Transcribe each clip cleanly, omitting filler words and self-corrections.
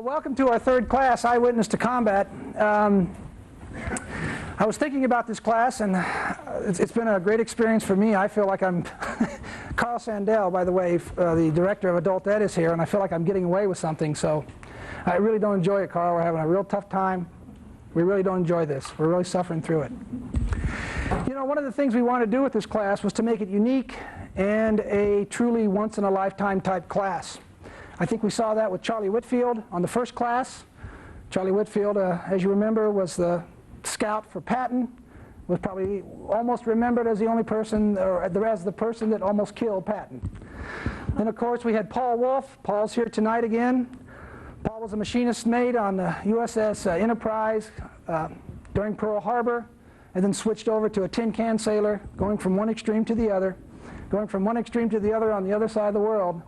Welcome to our third class, Eyewitness to Combat. I was thinking about this class, and it's been a great experience for me. I feel like I'm Carl Sandell, by the way, the director of Adult Ed, is here, and I feel like I'm getting away with something. So I really don't enjoy it, Carl. We're having a real tough time. We really don't enjoy this. We're really suffering through it. You know, one of the things we wanted to do with this class was to make it unique and a truly once-in-a-lifetime type class. I think we saw that with Charlie Whitfield on the first class. Charlie Whitfield, as you remember, was the scout for Patton, was probably almost remembered as the only person, or as the person that almost killed Patton. Then, of course, we had Paul Wolf. Paul's here tonight again. Paul was a machinist mate on the USS Enterprise during Pearl Harbor, and then switched over to a tin can sailor, going from one extreme to the other, on the other side of the world.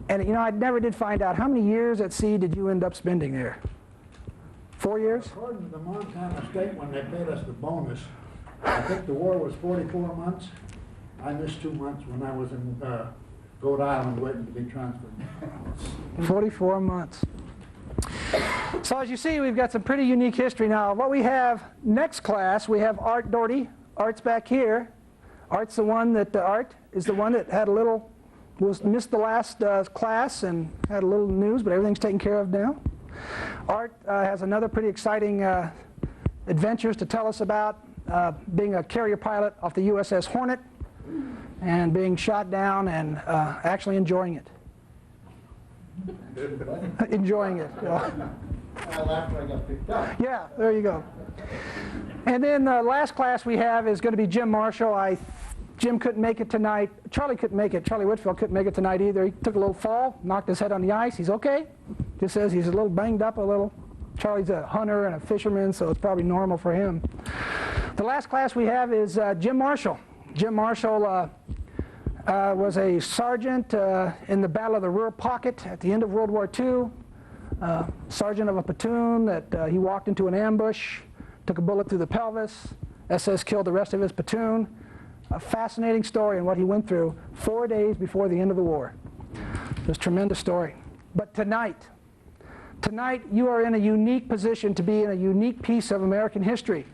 And you know, I never did find out, how many years at sea did you end up spending there? 4 years? According to the Montana State, when they paid us the bonus, I think the war was 44 months. I missed 2 months when I was in Rhode Island waiting to be transferred. 44 months. So as you see, we've got some pretty unique history now. What we have next class, we have Art Doherty. Art's back here. Art's the one that, Art is the one that had a little, missed the last class and had a little news, but everything's taken care of now. Art has another pretty exciting adventures to tell us about, being a carrier pilot off the USS Hornet and being shot down and actually enjoying it. Enjoying it. Well, after I got picked up. Yeah, there you go. And then the last class we have is going to be Jim Marshall. Jim couldn't make it tonight. Charlie couldn't make it. Charlie Whitfield couldn't make it tonight either. He took a little fall, knocked his head on the ice. He's okay. Just says he's a little banged up a little. Charlie's a hunter and a fisherman, so it's probably normal for him. The last class we have is Jim Marshall. Jim Marshall was a sergeant in the Battle of the Ruhr Pocket at the end of World War II. Sergeant of a platoon that he walked into an ambush, took a bullet through the pelvis. SS killed the rest of his platoon. A fascinating story and what he went through 4 days before the end of the war. It was a tremendous story. But tonight you are in a unique position to be in a unique piece of American history.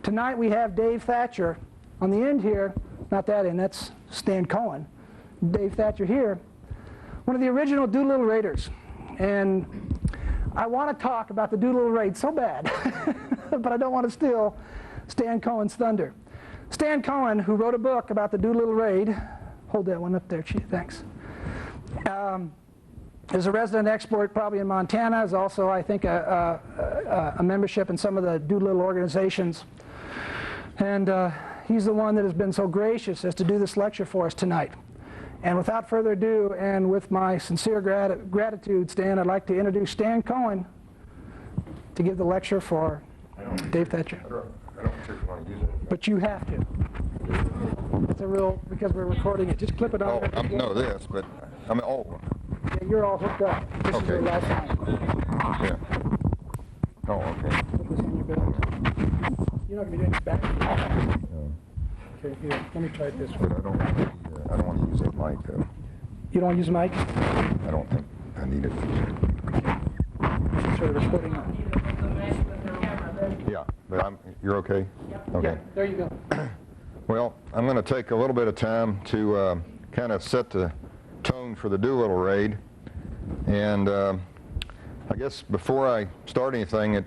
Tonight we have Dave Thatcher on the end here, not that end, that's Stan Cohen. Dave Thatcher here, one of the original Doolittle Raiders. And I want to talk about the Doolittle Raid so bad, but I don't want to steal Stan Cohen's thunder. Stan Cohen, who wrote a book about the Doolittle Raid, hold that one up there, Chief, thanks, is a resident expert probably in Montana, is also, I think, a membership in some of the Doolittle organizations. And he's the one that has been so gracious as to do this lecture for us tonight. And without further ado, and with my sincere gratitude, Stan, I'd like to introduce Stan Cohen to give the lecture for Dave Thatcher. I don't particularly want to use it. But you have to. It's a real, because we're recording it. Just clip it on. Oh, I know this, but I mean, oh. Yeah, you're all hooked up. This is your last line. Yeah. Oh, okay. Put this on your belt. You're not going to be doing this back. Okay, here, let me try it this way. But I don't want to use that mic, though. You don't want to use the mic? I don't think I need it. Okay. Sort of recording. Yeah, but you're okay? Okay. Yeah, there you go. Well, I'm going to take a little bit of time to kind of set the tone for the Doolittle Raid. And I guess before I start anything,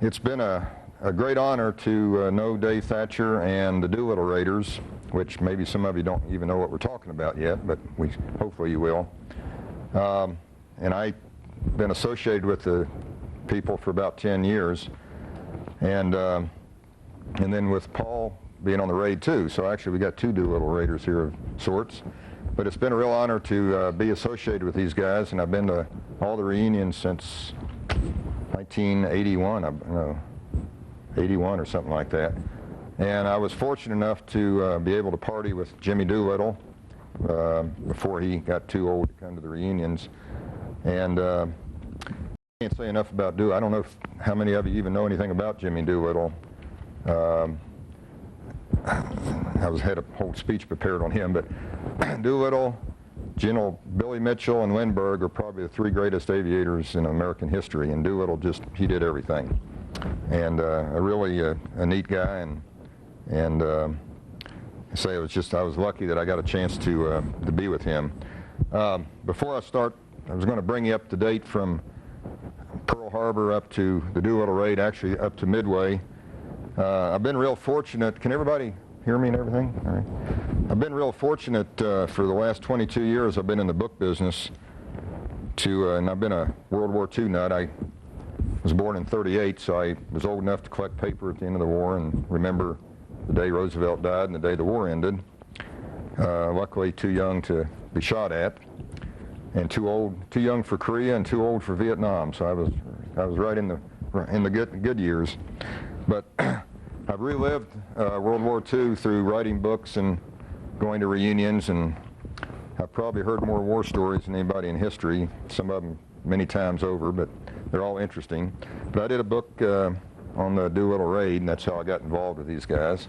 it's been a great honor to know Dave Thatcher and the Doolittle Raiders, which maybe some of you don't even know what we're talking about yet, but hopefully you will. And I've been associated with the people for about 10 years, and then with Paul being on the raid too. So actually we got two Doolittle Raiders here of sorts. But it's been a real honor to be associated with these guys, and I've been to all the reunions since 1981, 81 or something like that. And I was fortunate enough to be able to party with Jimmy Doolittle before he got too old to come to the reunions. And I can't say enough about Doolittle. I don't know how many of you even know anything about Jimmy Doolittle. I had a whole speech prepared on him, but Doolittle General Billy Mitchell and Lindbergh are probably the three greatest aviators in American history, and Doolittle he did everything. And a really a neat guy, and I was lucky that I got a chance to be with him. Before I start, I was going to bring you up to date from Pearl Harbor up to the Doolittle raid, actually up to Midway. I've been real fortunate. Can everybody hear me and everything? All right. I've been real fortunate for the last 22 years. I've been in the book business and I've been a World War II nut. I was born in '38, so I was old enough to collect paper at the end of the war and remember the day Roosevelt died and the day the war ended. Luckily, too young to be shot at, and too young for Korea and too old for Vietnam. So I was right in the good years. But I've relived World War II through writing books and going to reunions, and I've probably heard more war stories than anybody in history, some of them many times over, but they're all interesting. But I did a book on the Doolittle raid, and that's how I got involved with these guys.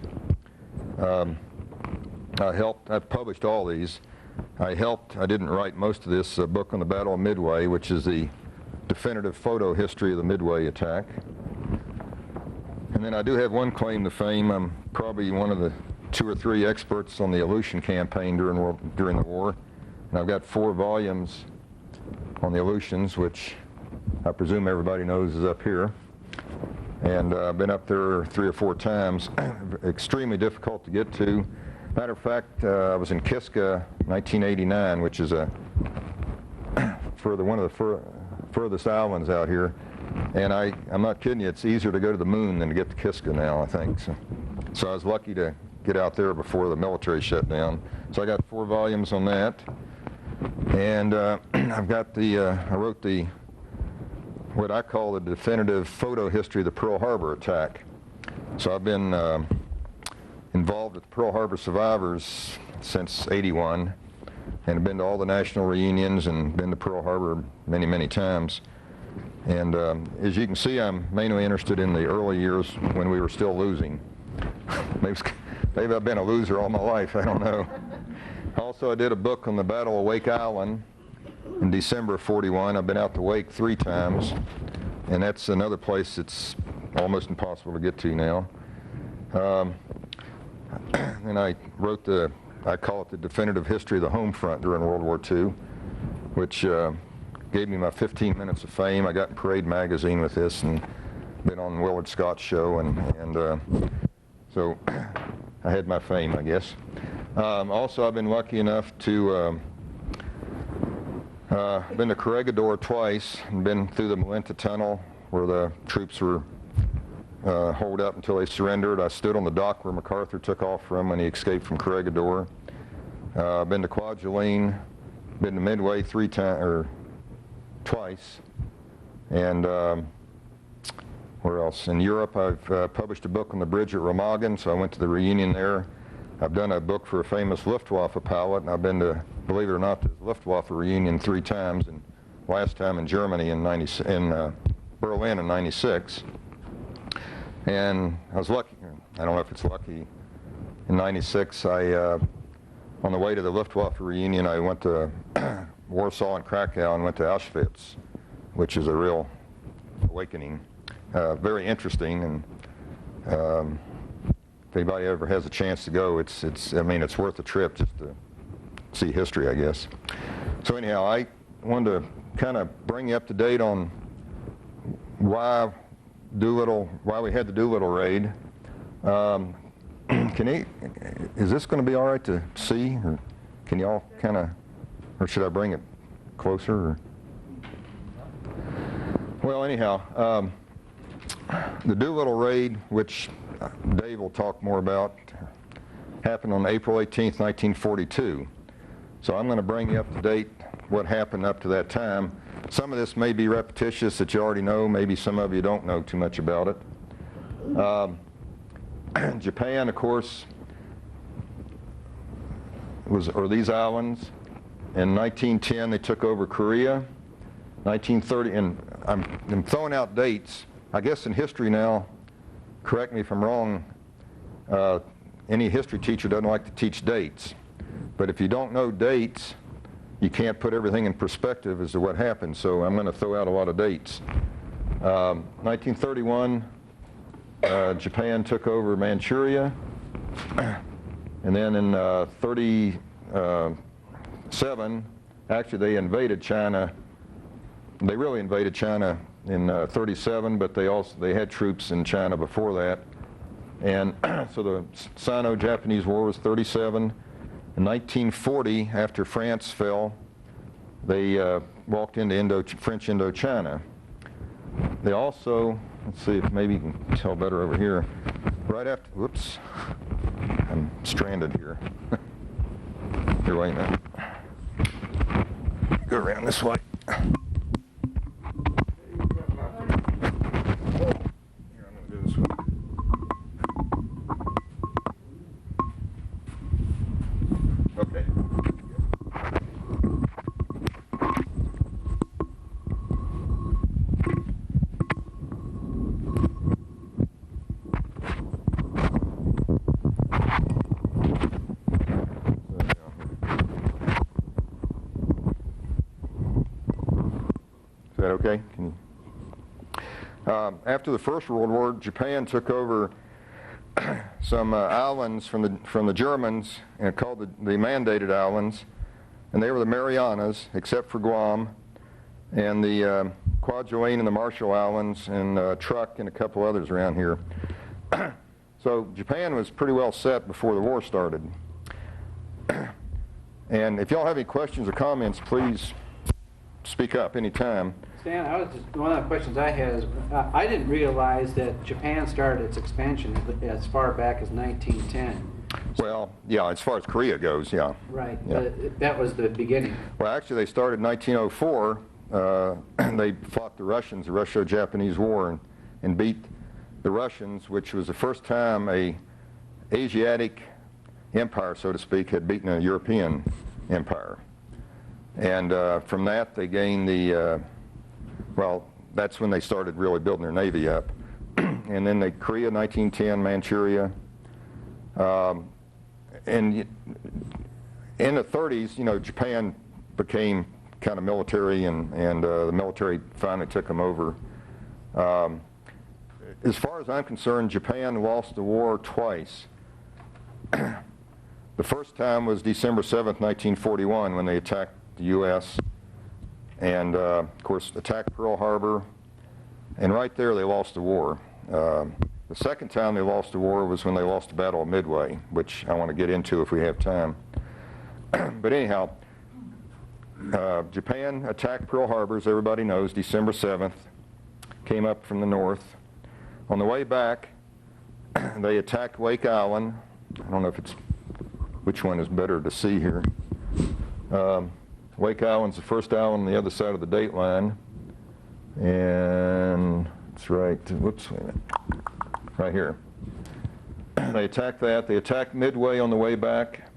I've published all these. I didn't write most of this book on the Battle of Midway, which is the definitive photo history of the Midway attack. And then I do have one claim to fame. I'm probably one of the 2 or 3 experts on the Aleutian campaign during the war. And I've got 4 volumes on the Aleutians, which I presume everybody knows is up here. And I've been up there 3 or 4 times. Extremely difficult to get to. Matter of fact, I was in Kiska 1989, which is one of the furthest islands out here. And I'm not kidding you, it's easier to go to the moon than to get to Kiska now, I think. So I was lucky to get out there before the military shut down. So I got 4 volumes on that. And I've got I wrote what I call the definitive photo history of the Pearl Harbor attack. So I've been involved with Pearl Harbor survivors since '81, and have been to all the national reunions and been to Pearl Harbor many, many times. And as you can see, I'm mainly interested in the early years when we were still losing. Maybe I've been a loser all my life, I don't know. Also, I did a book on the Battle of Wake Island in December of '41. I've been out to Wake 3 times, and that's another place that's almost impossible to get to now. And I wrote I call it the definitive history of the home front during World War II, which gave me my 15 minutes of fame. I got in Parade magazine with this and been on Willard Scott's show, and so I had my fame, I guess. Also, I've been lucky enough to been to Corregidor twice and been through the Malenta Tunnel where the troops were holed up until they surrendered. I stood on the dock where MacArthur took off from when he escaped from Corregidor. I've been to Kwajalein, been to Midway twice, and where else? In Europe, I've published a book on the bridge at Remagen, so I went to the reunion there. I've done a book for a famous Luftwaffe pilot, and I've been to, believe it or not, the Luftwaffe reunion 3 times, and last time in Germany in Berlin in '96. And I was lucky, I don't know if it's lucky, in '96, on the way to the Luftwaffe reunion, I went to Warsaw and Krakow and went to Auschwitz, which is a real awakening. Very interesting, and if anybody ever has a chance to go, it's worth the trip just to see history, I guess. So anyhow, I wanted to kind of bring you up to date on why we had the Doolittle raid. Is this going to be all right to see, or can y'all kind of, or should I bring it closer? Or? Well, anyhow, the Doolittle raid, which Dave will talk more about, happened on April 18th, 1942. So I'm going to bring you up to date what happened up to that time. Some of this may be repetitious that you already know. Maybe some of you don't know too much about it. Japan, of course, or these islands. In 1910, they took over Korea. 1930, and I'm throwing out dates. I guess in history now, correct me if I'm wrong, any history teacher doesn't like to teach dates. But if you don't know dates, you can't put everything in perspective as to what happened, so I'm going to throw out a lot of dates. 1931, Japan took over Manchuria, and then in 37, actually they invaded China. They really invaded China in 37, but they had troops in China before that. And so the Sino-Japanese War was 37. In 1940, after France fell, they walked into French Indochina. They also, let's see if maybe you can tell better over here, right after, whoops, I'm stranded here. Here, wait a minute. Go around this way. Here, I'm going to do this way. Okay. Is that okay? Can you? After the First World War, Japan took over some islands from the Germans, and called the Mandated Islands, and they were the Marianas, except for Guam, and the Kwajalein and the Marshall Islands, and Truk and a couple others around here. So Japan was pretty well set before the war started. And if y'all have any questions or comments, please speak up anytime. Stan, one of the questions I had is, I didn't realize that Japan started its expansion as far back as 1910. Well, yeah, as far as Korea goes, yeah. Right, Yeah. That was the beginning. Well, actually, they started in 1904. They fought the Russians, the Russo-Japanese War, and beat the Russians, which was the first time a Asiatic empire, so to speak, had beaten a European empire. And from that, they gained the, well, that's when they started really building their navy up. And then Korea, 1910, Manchuria. And in the 30s, you know, Japan became kind of military, and the military finally took them over. As far as I'm concerned, Japan lost the war twice. The first time was December 7th, 1941, when they attacked the U.S. and, of course, attacked Pearl Harbor. And right there, they lost the war. The second time they lost the war was when they lost the Battle of Midway, which I want to get into if we have time. But anyhow, Japan attacked Pearl Harbor, as everybody knows, December 7th, came up from the north. On the way back, they attacked Wake Island. I don't know if which one is better to see here. Wake Island's the first island on the other side of the date line. And it's right, whoops, wait a minute. Right here. They attacked that. They attacked Midway on the way back.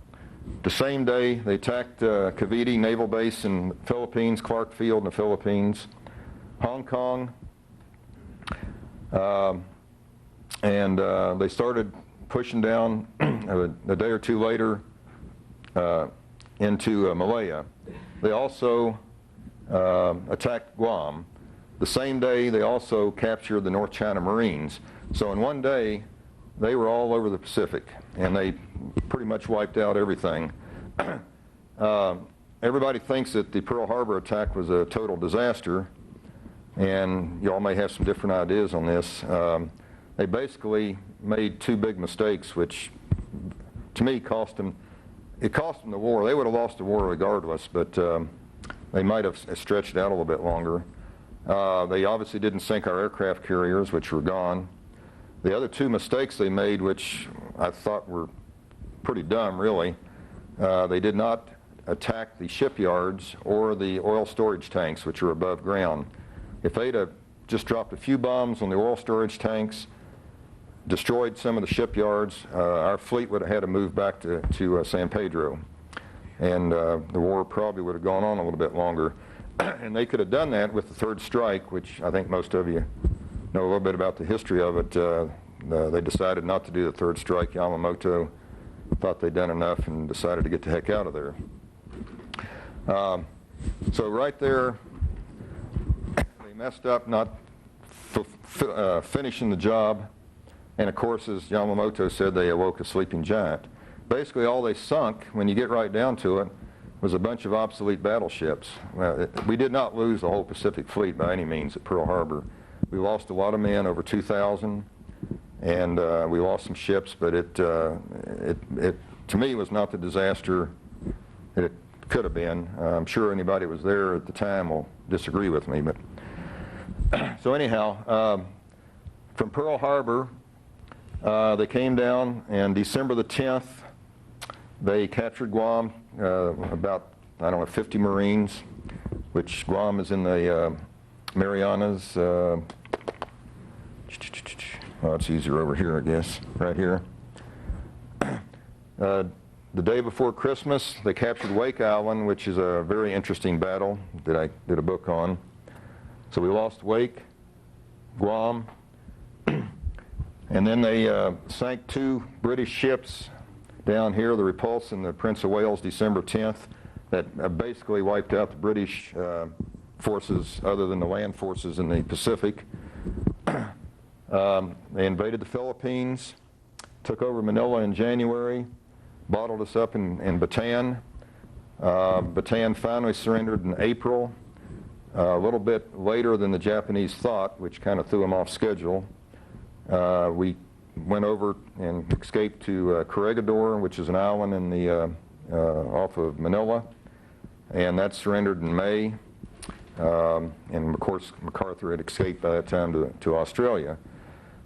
The same day, they attacked Cavite Naval Base in the Philippines, Clark Field in the Philippines, Hong Kong, and they started pushing down a day or two later into Malaya. They also attacked Guam. The same day, they also captured the North China Marines. So in one day, they were all over the Pacific, and they pretty much wiped out everything. Everybody thinks that the Pearl Harbor attack was a total disaster, and y'all may have some different ideas on this. They basically made two big mistakes, which to me cost them the war. They would have lost the war regardless, but they might have stretched it out a little bit longer. They obviously didn't sink our aircraft carriers, which were gone. The other two mistakes they made, which I thought were pretty dumb, really, they did not attack the shipyards or the oil storage tanks, which are above ground. If they'd have just dropped a few bombs on the oil storage tanks, destroyed some of the shipyards, our fleet would have had to move back to San Pedro. And the war probably would have gone on a little bit longer. And they could have done that with the third strike, which I think most of you know a little bit about the history of it. They decided not to do the third strike. Yamamoto thought they'd done enough and decided to get the heck out of there. So right there, they messed up not finishing the job, and of course, as Yamamoto said, they awoke a sleeping giant. Basically, all they sunk, when you get right down to it, was a bunch of obsolete battleships. We did not lose the whole Pacific Fleet by any means at Pearl Harbor. We lost a lot of men, over 2,000, and we lost some ships, but it to me was not the disaster that it could have been. I'm sure anybody who was there at the time will disagree with me, but so anyhow, from Pearl Harbor, they came down, and December the 10th, they captured Guam, about, I don't know, 50 Marines, which Guam is in the Marianas. Oh, it's easier over here, I guess, right here. The day before Christmas, they captured Wake Island, which is a very interesting battle that I did a book on. So we lost Wake, Guam, and then they sank 2 British ships down here, the Repulse and the Prince of Wales, December 10th, that basically wiped out the British forces other than the land forces in the Pacific. They invaded the Philippines, took over Manila in January, bottled us up in Bataan. Bataan finally surrendered in April, a little bit later than the Japanese thought, which kind of threw them off schedule. We went over and escaped to Corregidor, which is an island in the off of Manila, and that surrendered in May. And of course, MacArthur had escaped by that time to Australia.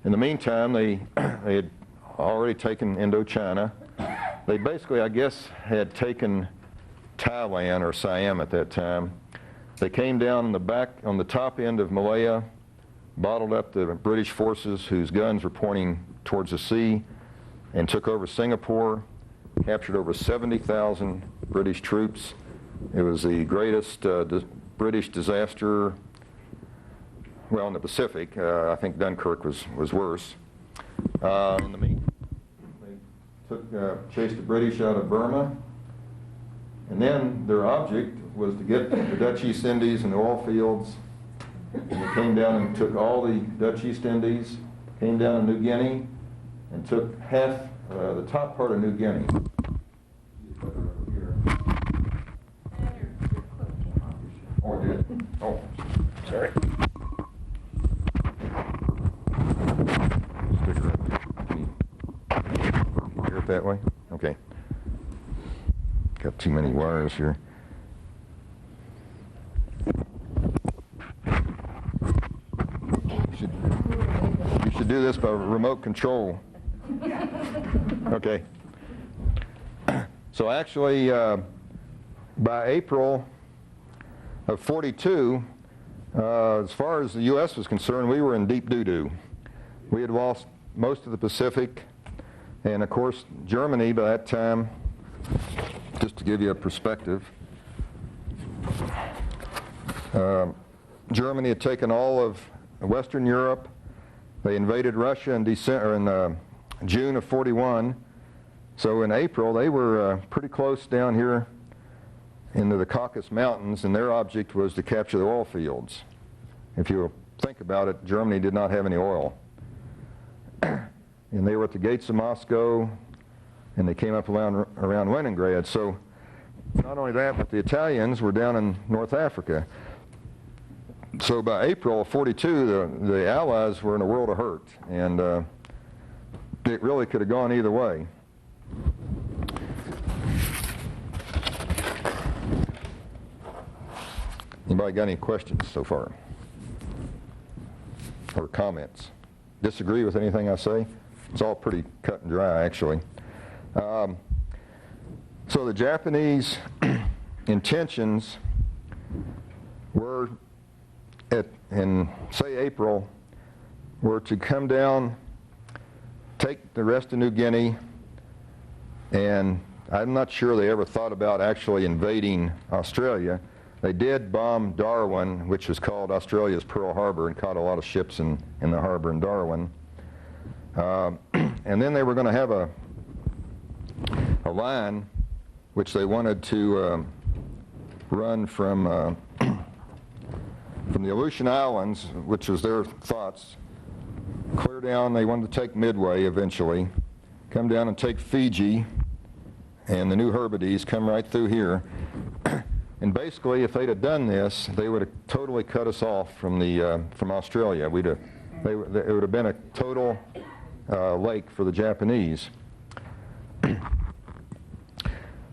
In the meantime, they had already taken Indochina. They basically, I guess, had taken Thailand or Siam at that time. They came down on the top end of Malaya, bottled up the British forces whose guns were pointing towards the sea, and took over Singapore, captured over 70,000 British troops. It was the greatest British disaster, well, in the Pacific. I think Dunkirk was worse. In the meantime, they chased the British out of Burma, and then their object was to get the Dutch East Indies and the oil fields. And they came down and took all the Dutch East Indies, came down to New Guinea, and took half the top part of New Guinea. Oh, it did? Oh, sorry. Stick it right there. Can you hear it that way? Okay. Got too many wires here. You should do this by remote control. Okay. So actually, by April of 42, as far as the U.S. was concerned, we were in deep doo-doo. We had lost most of the Pacific, and of course, Germany by that time, just to give you a perspective, Germany had taken all of Western Europe. They invaded Russia in June of 41. So in April, they were pretty close down here into the Caucasus Mountains, and their object was to capture the oil fields. If you think about it, Germany did not have any oil. And they were at the gates of Moscow, and they came up around Leningrad. So not only that, but the Italians were down in North Africa. So by April of 42, the Allies were in a world of hurt, and it really could have gone either way. Anybody got any questions so far? Or comments? Disagree with anything I say? It's all pretty cut and dry, actually. So the Japanese intentions were, in, say, April, were to come down, take the rest of New Guinea, and I'm not sure they ever thought about actually invading Australia. They did bomb Darwin, which was called Australia's Pearl Harbor, and caught a lot of ships in the harbor in Darwin. And then they were going to have a line which they wanted to run from the Aleutian Islands, which was their thoughts, clear down. They wanted to take Midway eventually, come down and take Fiji and the New Hebrides, come right through here. And basically, if they'd have done this, they would have totally cut us off from Australia. It would have been a total lake for the Japanese.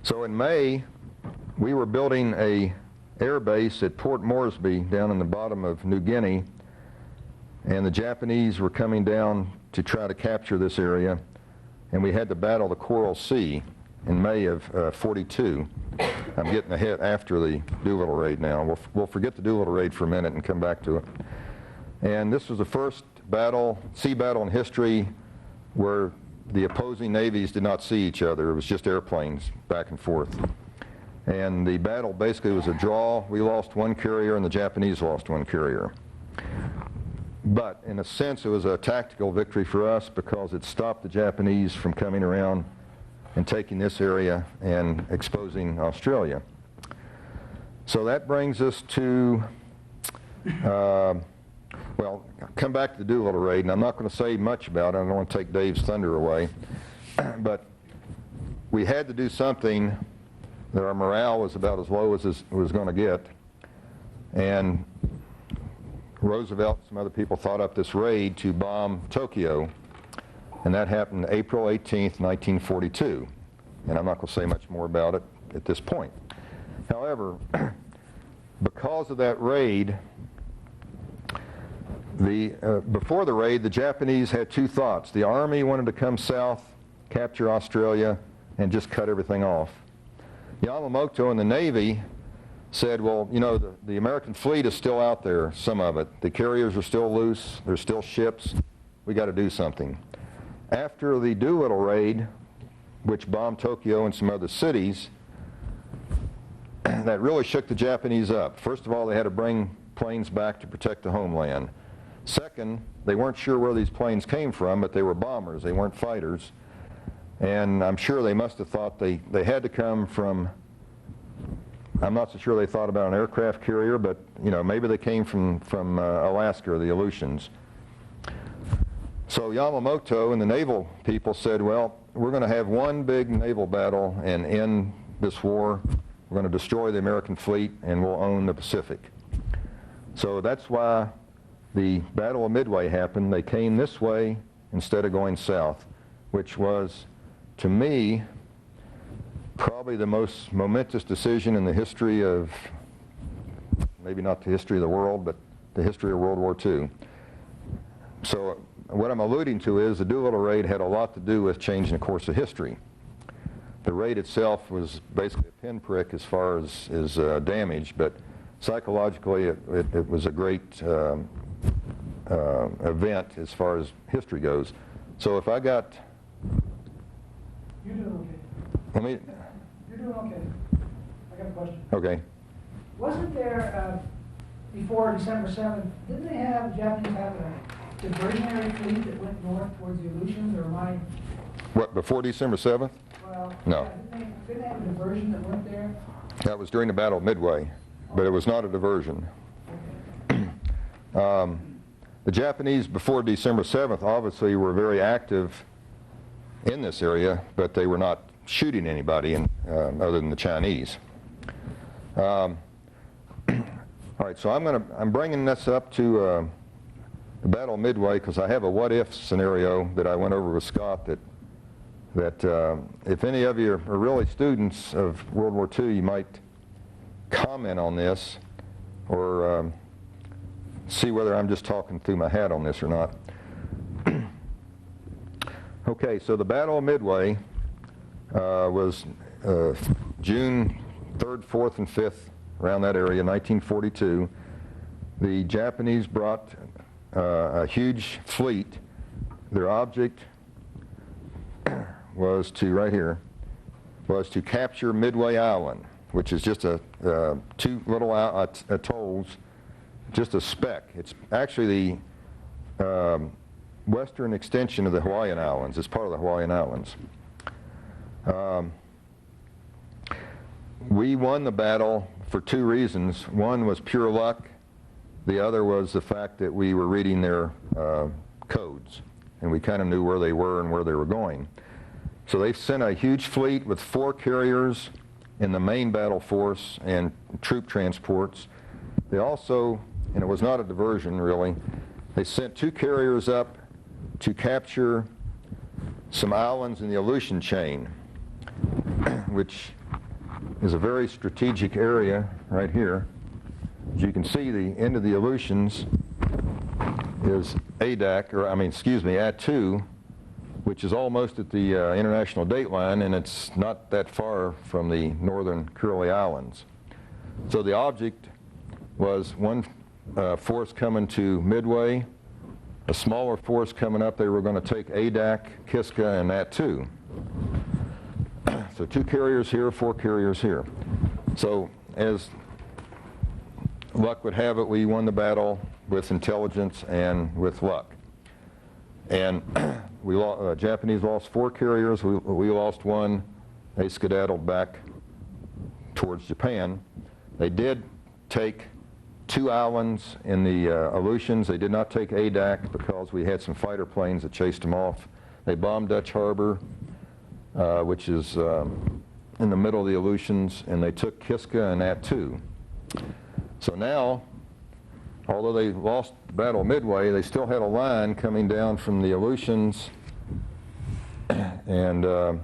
So in May, we were building a air base at Port Moresby down in the bottom of New Guinea, and the Japanese were coming down to try to capture this area, and we had to battle the Coral Sea in May of 42. I'm getting ahead after the Doolittle raid now. We'll forget the Doolittle raid for a minute and come back to it. And this was the first sea battle in history where the opposing navies did not see each other. It was just airplanes back and forth. And the battle basically was a draw. We lost one carrier and the Japanese lost one carrier. But in a sense, it was a tactical victory for us because it stopped the Japanese from coming around and taking this area and exposing Australia. So that brings us to, well, come back to the Doolittle raid, and I'm not going to say much about it. I don't want to take Dave's thunder away. But we had to do something that our morale was about as low as it was going to get. And Roosevelt and some other people thought up this raid to bomb Tokyo. And that happened April 18th, 1942. And I'm not going to say much more about it at this point. However, because of that raid, before the raid, the Japanese had two thoughts. The Army wanted to come south, capture Australia, and just cut everything off. Yamamoto and the Navy said, well, you know, the American fleet is still out there, some of it. The carriers are still loose. There's still ships. We got to do something. After the Doolittle raid, which bombed Tokyo and some other cities, that really shook the Japanese up. First of all, they had to bring planes back to protect the homeland. Second, they weren't sure where these planes came from, but they were bombers. They weren't fighters. And I'm sure they must have thought they had to come from, I'm not so sure they thought about an aircraft carrier, but you know, maybe they came from Alaska or the Aleutians. So Yamamoto and the naval people said, well, we're going to have one big naval battle and end this war. We're going to destroy the American fleet and we'll own the Pacific. So that's why the Battle of Midway happened. They came this way instead of going south, which was, to me, probably the most momentous decision in the history of, maybe not the history of the world, but the history of World War II. So what I'm alluding to is the Doolittle raid had a lot to do with changing the course of history. The raid itself was basically a pinprick as far as damage, but psychologically it was a great event as far as history goes. So if I got... You're doing okay. Let me... You're doing okay. I got a question. Okay. Wasn't there, before December 7th, didn't they have, Japanese have a diversionary fleet that went north towards the Aleutians, or am I... What, before December 7th? Well, No. yeah, didn't they have a diversion that went there? That was during the Battle of Midway, but it was not a diversion. The Japanese, before December 7th, obviously were very active in this area, but they were not shooting anybody other than the Chinese. All right, so I'm bringing this up to the Battle of Midway because I have a what-if scenario that I went over with Scott that if any of you are really students of World War II, you might comment on this or see whether I'm just talking through my hat on this or not. Okay, so the Battle of Midway was June 3rd, 4th, and 5th, around that area, 1942. The Japanese brought a huge fleet. Their object was to, right here, was to capture Midway Island, which is just two little atolls, just a speck. It's actually the western extension of the Hawaiian Islands. It's part of the Hawaiian Islands. we won the battle for two reasons. One was pure luck. The other was the fact that we were reading their codes, and we kind of knew where they were and where they were going. So they sent a huge fleet with 4 carriers in the main battle force and troop transports. They also, and it was not a diversion really, they sent 2 carriers up to capture some islands in the Aleutian chain, which is a very strategic area right here. As you can see, the end of the Aleutians is Attu, which is almost at the international date line, and it's not that far from the northern Curly Islands. So the object was one force coming to Midway, a smaller force coming up. They were going to take Adak, Kiska, and Attu. So 2 carriers here, 4 carriers here. So as luck would have it, we won the battle with intelligence and with luck. And Japanese lost 4 carriers, we lost 1. They skedaddled back towards Japan. They did take 2 islands in the Aleutians. They did not take Adak because we had some fighter planes that chased them off. They bombed Dutch Harbor, which is in the middle of the Aleutians, and they took Kiska and Attu. So now, although they lost the Battle of Midway, they still had a line coming down from the Aleutians and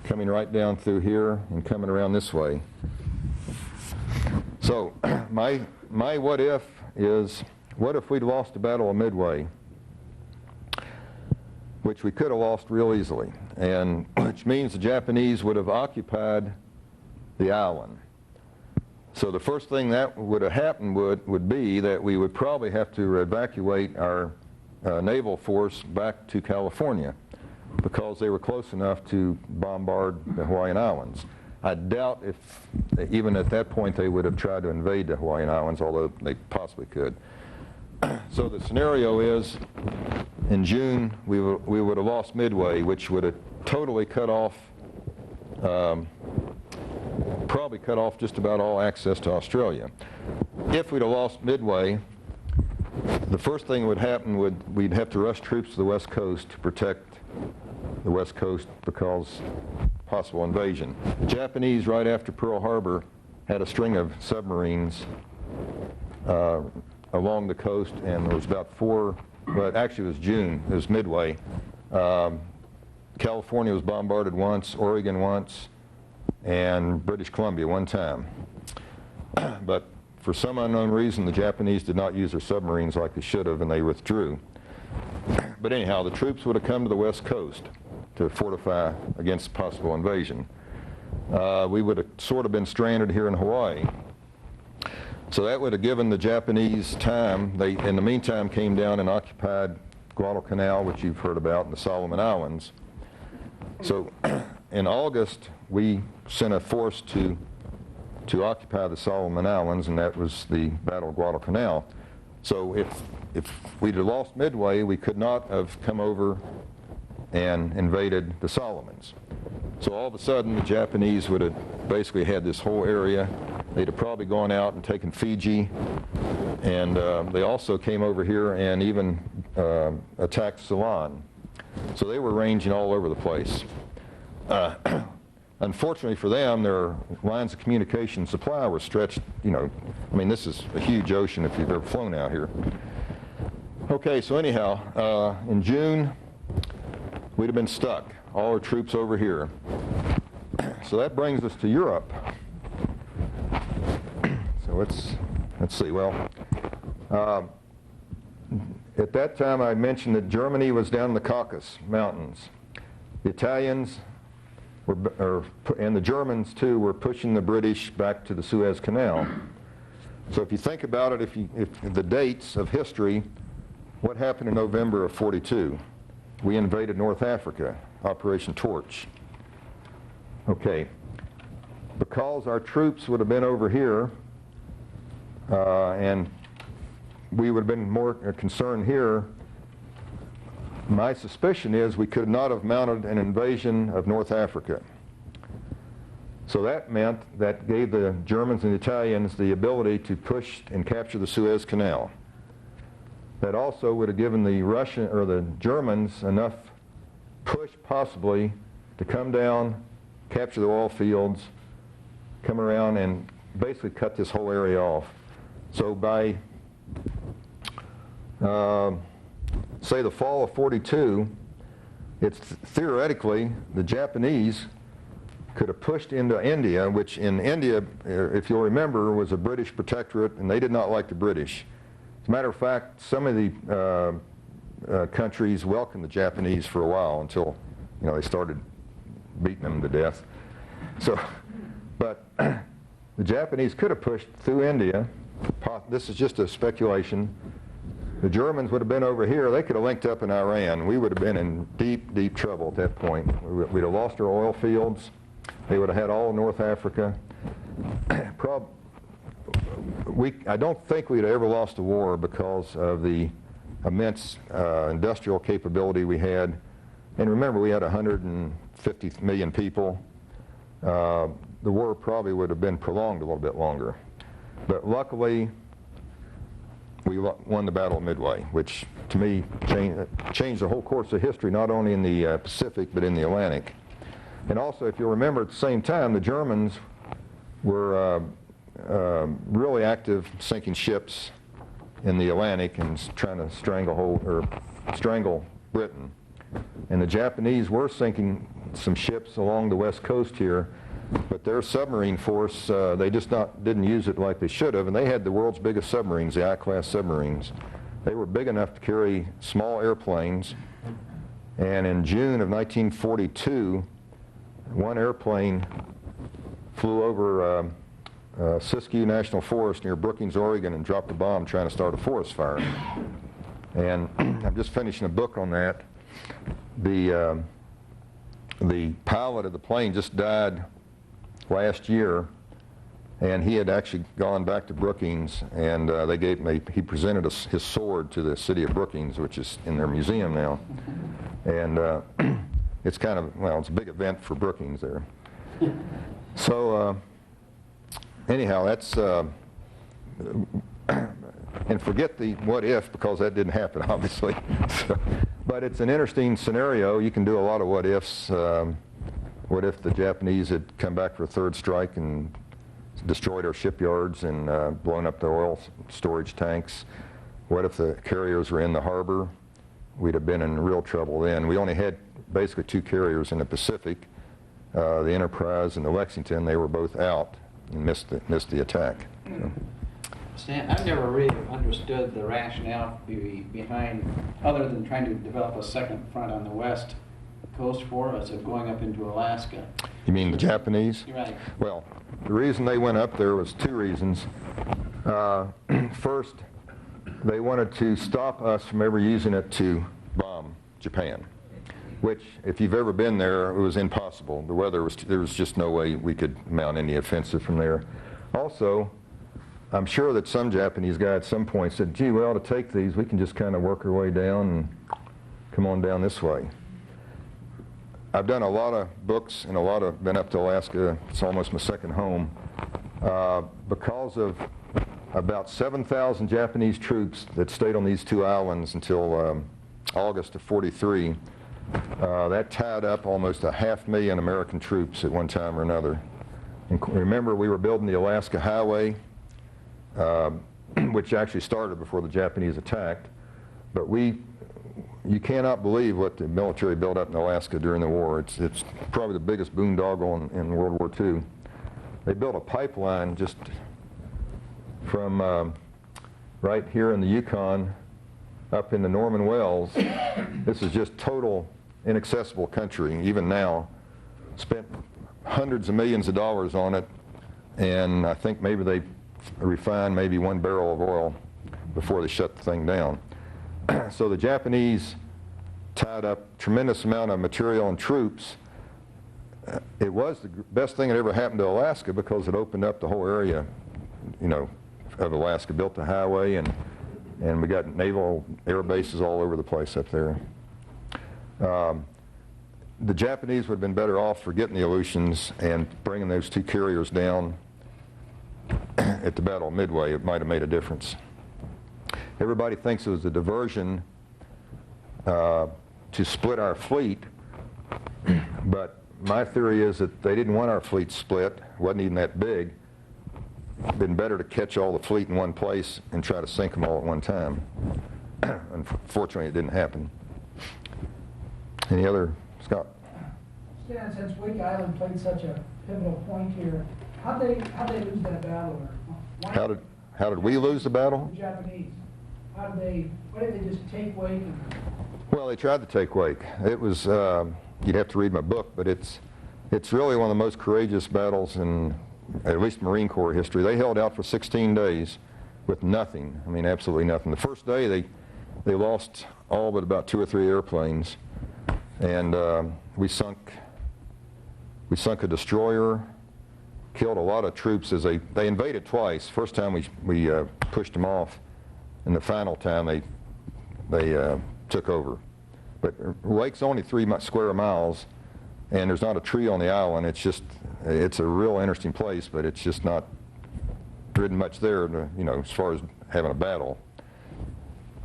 coming right down through here and coming around this way. So my what if is, what if we'd lost the Battle of Midway, which we could have lost real easily, and which means the Japanese would have occupied the island. So the first thing that would have happened would be that we would probably have to evacuate our naval force back to California because they were close enough to bombard the Hawaiian Islands. I doubt if, even at that point, they would have tried to invade the Hawaiian Islands, although they possibly could. So the scenario is, in June, we would have lost Midway, which would have totally cut off, probably cut off just about all access to Australia. If we'd have lost Midway, the first thing that would happen we'd have to rush troops to the West Coast to protect the West Coast because possible invasion. The Japanese, right after Pearl Harbor, had a string of submarines along the coast, and there was about 4, but actually it was June, it was Midway. California was bombarded once, Oregon once, and British Columbia one time. But for some unknown reason, the Japanese did not use their submarines like they should have, and they withdrew. But anyhow, the troops would have come to the West Coast to fortify against possible invasion. We would have sort of been stranded here in Hawaii. So that would have given the Japanese time. They, in the meantime, came down and occupied Guadalcanal, which you've heard about, and the Solomon Islands. So in August, we sent a force to occupy the Solomon Islands, and that was the Battle of Guadalcanal. So if we'd have lost Midway, we could not have come over and invaded the Solomons. So all of a sudden, the Japanese would have basically had this whole area. They'd have probably gone out and taken Fiji, and they also came over here and even attacked Ceylon. So they were ranging all over the place. Unfortunately for them, their lines of communication supply were stretched, I mean, this is a huge ocean if you've ever flown out here. Okay, so anyhow, in June, we'd have been stuck, all our troops over here. So that brings us to Europe. So let's see, well, at that time I mentioned that Germany was down in the Caucasus Mountains. The Italians and the Germans too were pushing the British back to the Suez Canal. So if you think about it, if the dates of history, what happened in November of '42? We invaded North Africa, Operation Torch. Okay, because our troops would have been over here, and we would have been more concerned here, my suspicion is we could not have mounted an invasion of North Africa. So that meant that gave the Germans and the Italians the ability to push and capture the Suez Canal. That also would have given the Russian or the Germans enough push possibly to come down, capture the oil fields, come around and basically cut this whole area off. So by say the fall of '42, it's theoretically the Japanese could have pushed into India, which in India, if you'll remember, was a British protectorate, and they did not like the British. As a matter of fact, some of the countries welcomed the Japanese for a while until, they started beating them to death. So, but the Japanese could have pushed through India. This is just a speculation. The Germans would have been over here. They could have linked up in Iran. We would have been in deep, deep trouble at that point. We'd have lost our oil fields. They would have had all of North Africa. I don't think we'd have ever lost a war because of the immense industrial capability we had. And remember, we had 150 million people. The war probably would have been prolonged a little bit longer. But luckily, we won the Battle of Midway, which to me changed the whole course of history, not only in the Pacific, but in the Atlantic. And also, if you'll remember, at the same time, the Germans were really active sinking ships in the Atlantic and trying to strangle Britain. And the Japanese were sinking some ships along the west coast here, but their submarine force, they just didn't use it like they should have, and they had the world's biggest submarines, the I-class submarines. They were big enough to carry small airplanes, and in June of 1942, one airplane flew over Siskiyou National Forest near Brookings, Oregon, and dropped a bomb trying to start a forest fire. And I'm just finishing a book on that. The pilot of the plane just died last year, and he had actually gone back to Brookings, and he presented his sword to the city of Brookings, which is in their museum now. And it's kind of, it's a big event for Brookings there. So anyhow, that's, and forget the what if, because that didn't happen, obviously. But it's an interesting scenario. You can do a lot of what ifs. What if the Japanese had come back for a third strike and destroyed our shipyards and blown up the oil storage tanks? What if the carriers were in the harbor? We'd have been in real trouble then. We only had basically two carriers in the Pacific, the Enterprise and the Lexington. They were both out and missed the attack. So. Stan, I've never really understood the rationale behind, other than trying to develop a second front on the west coast for us, of going up into Alaska. You mean the Japanese? You're right. Well, the reason they went up there was two reasons. First, they wanted to stop us from ever using it to bomb Japan, which, if you've ever been there, it was impossible. The weather was, there was just no way we could mount any offensive from there. Also, I'm sure that some Japanese guy at some point said, gee, we ought to take these. We can just kind of work our way down and come on down this way. I've done a lot of books and been up to Alaska. It's almost my second home. Because of about 7,000 Japanese troops that stayed on these two islands until August of '43, that tied up almost 500,000 American troops at one time or another. And remember, we were building the Alaska Highway, which actually started before the Japanese attacked. But you cannot believe what the military built up in Alaska during the war. It's probably the biggest boondoggle in World War II. They built a pipeline just from right here in the Yukon up into Norman Wells. This is just total inaccessible country, even now. Spent hundreds of millions of dollars on it, and I think maybe they refined maybe 1 barrel of oil before they shut the thing down. So the Japanese tied up a tremendous amount of material and troops. It was the best thing that ever happened to Alaska because it opened up the whole area, of Alaska, built the highway, and we got naval air bases all over the place up there. the Japanese would have been better off for getting the Aleutians and bringing those 2 carriers down at the Battle of Midway. It might have made a difference. Everybody thinks it was a diversion to split our fleet, but my theory is that they didn't want our fleet split. It wasn't even that big. It'd been better to catch all the fleet in one place and try to sink them all at one time. Unfortunately, it didn't happen. Any other, Scott? Stan, since Wake Island played such a pivotal point here, how'd they lose that battle? Or How did we lose the battle? The Japanese. Why did they just take Wake? Well, they tried to take Wake. It was, you'd have to read my book, but it's really one of the most courageous battles in at least Marine Corps history. They held out for 16 days with nothing. I mean, absolutely nothing. The first day they lost all but about 2 or 3 airplanes, and we sunk a destroyer, killed a lot of troops as they invaded twice. First time we pushed them off, and the final time they took over. But Wake's only 3 square miles, and there's not a tree on the island. It's a real interesting place, but it's just not, there isn't much there, as far as having a battle.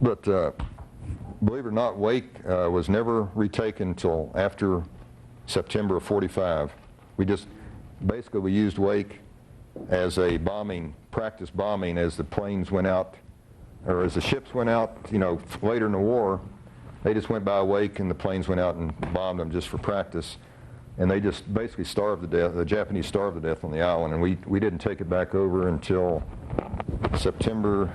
But believe it or not, Wake was never retaken until after September of '45. We used Wake as a practice bombing as the planes went out, or as the ships went out, later in the war. They just went by Wake and the planes went out and bombed them just for practice. And they just basically starved to death. The Japanese starved to death on the island, and we didn't take it back over until September.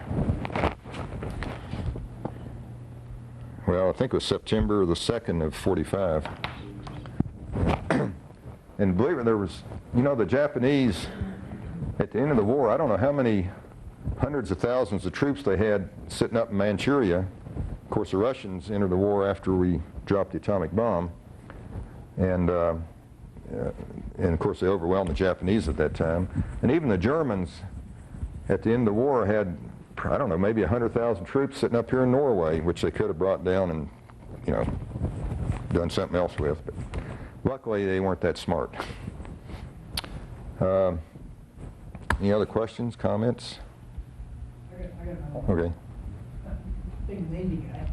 Well, I think it was September the 2nd of '45. And believe it, there was, the Japanese at the end of the war, I don't know how many hundreds of thousands of troops they had sitting up in Manchuria. Of course, the Russians entered the war after we dropped the atomic bomb. And of course, they overwhelmed the Japanese at that time. And even the Germans, at the end of the war, had, I don't know, maybe 100,000 troops sitting up here in Norway, which they could have brought down and, done something else with. But luckily, they weren't that smart. Any other questions, comments? I got another. Okay. Big Navy guy.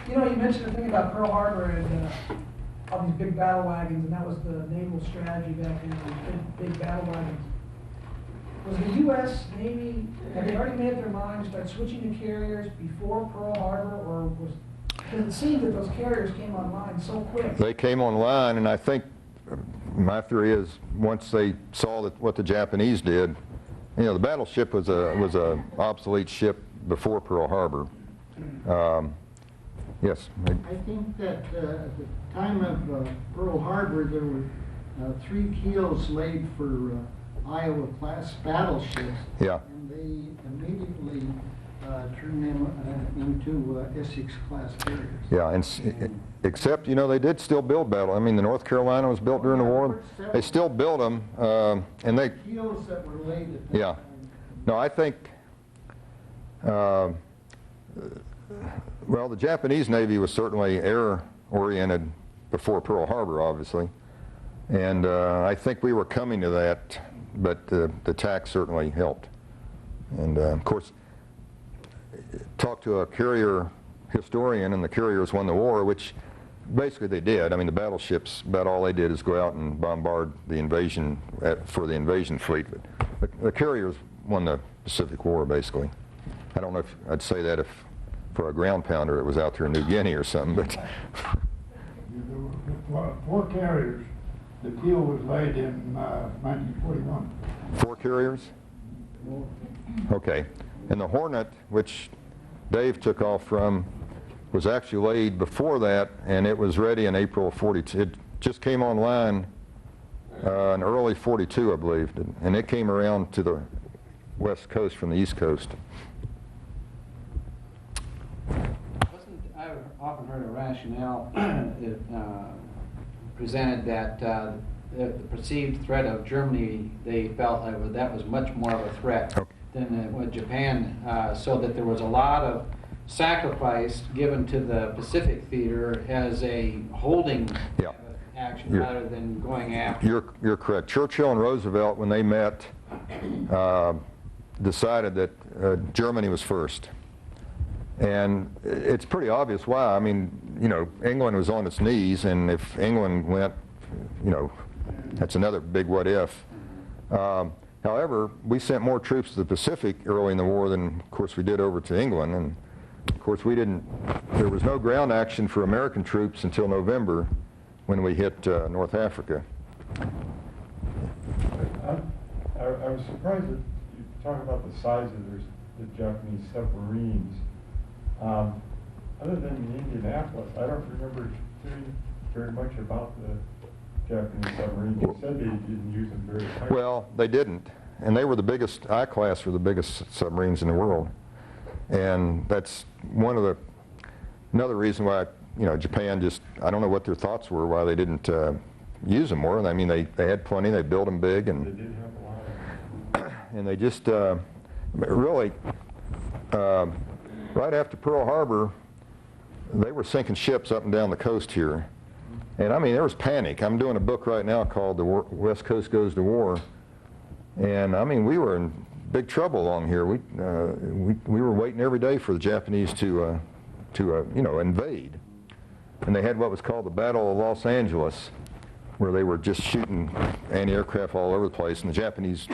You mentioned the thing about Pearl Harbor and all these big battle wagons, and that was the naval strategy back then, these big battle wagons. Was the U.S. Navy, had they already made up their minds, start switching to carriers before Pearl Harbor, or because it seemed that those carriers came online so quick? They came online, and I think my theory is once they saw what the Japanese did, the battleship was a obsolete ship before Pearl Harbor. Yes. I think that at the time of Pearl Harbor, there were 3 keels laid for Iowa-class battleships. Yeah. And they immediately turned them into Essex-class carriers. Yeah, and except, they did still build battle. I mean, the North Carolina was built during the war. They still built them, and they... Keels that were laid at that Yeah. time. No, I think... well, the Japanese Navy was certainly air-oriented before Pearl Harbor, obviously. And I think we were coming to that, but the attack certainly helped. And, of course, talked to a carrier historian, and the carriers won the war, which basically they did. I mean, the battleships, about all they did is go out and bombard the invasion for the invasion fleet. But the carriers won the Pacific War, basically. I don't know if I'd say that if for a ground pounder it was out there in New Guinea or something, but... There were 4 carriers. The keel was laid in 1941. 4 carriers? Okay. And the Hornet, which Dave took off from, was actually laid before that, and it was ready in April of '42. It just came online in early '42, I believe, and it came around to the west coast from the east coast. I've often heard a rationale presented that the perceived threat of Germany, they felt that was much more of a threat than what Japan, so that there was a lot of sacrifice given to the Pacific theater as a holding, action You're- rather than going after. You're correct. Churchill and Roosevelt, when they met, decided that Germany was first. And it's pretty obvious why. I mean, you know, England was on its knees, and if England went, you know, that's another big what if. However, we sent more troops to the Pacific early in the war than, of course, we did over to England. And, of course, there was no ground action for American troops until November when we hit North Africa. I was surprised that you talk about the size of the Japanese submarines. Other than the Indianapolis, I don't remember hearing very much about the Japanese submarines. You said they didn't use them very much. Well, they didn't. And they were the biggest, I-class were the biggest submarines in the world. And that's another reason why, you know, Japan just, I don't know what their thoughts were, why they didn't use them more. I mean, they had plenty, they built them big, They and did have a lot of them. and they just really, right after Pearl Harbor, they were sinking ships up and down the coast here. And I mean, there was panic. I'm doing a book right now called The West Coast Goes to War. And I mean, we were in big trouble along here. We were waiting every day for the Japanese to you know, invade. And they had what was called the Battle of Los Angeles, where they were just shooting anti-aircraft all over the place. And the Japanese,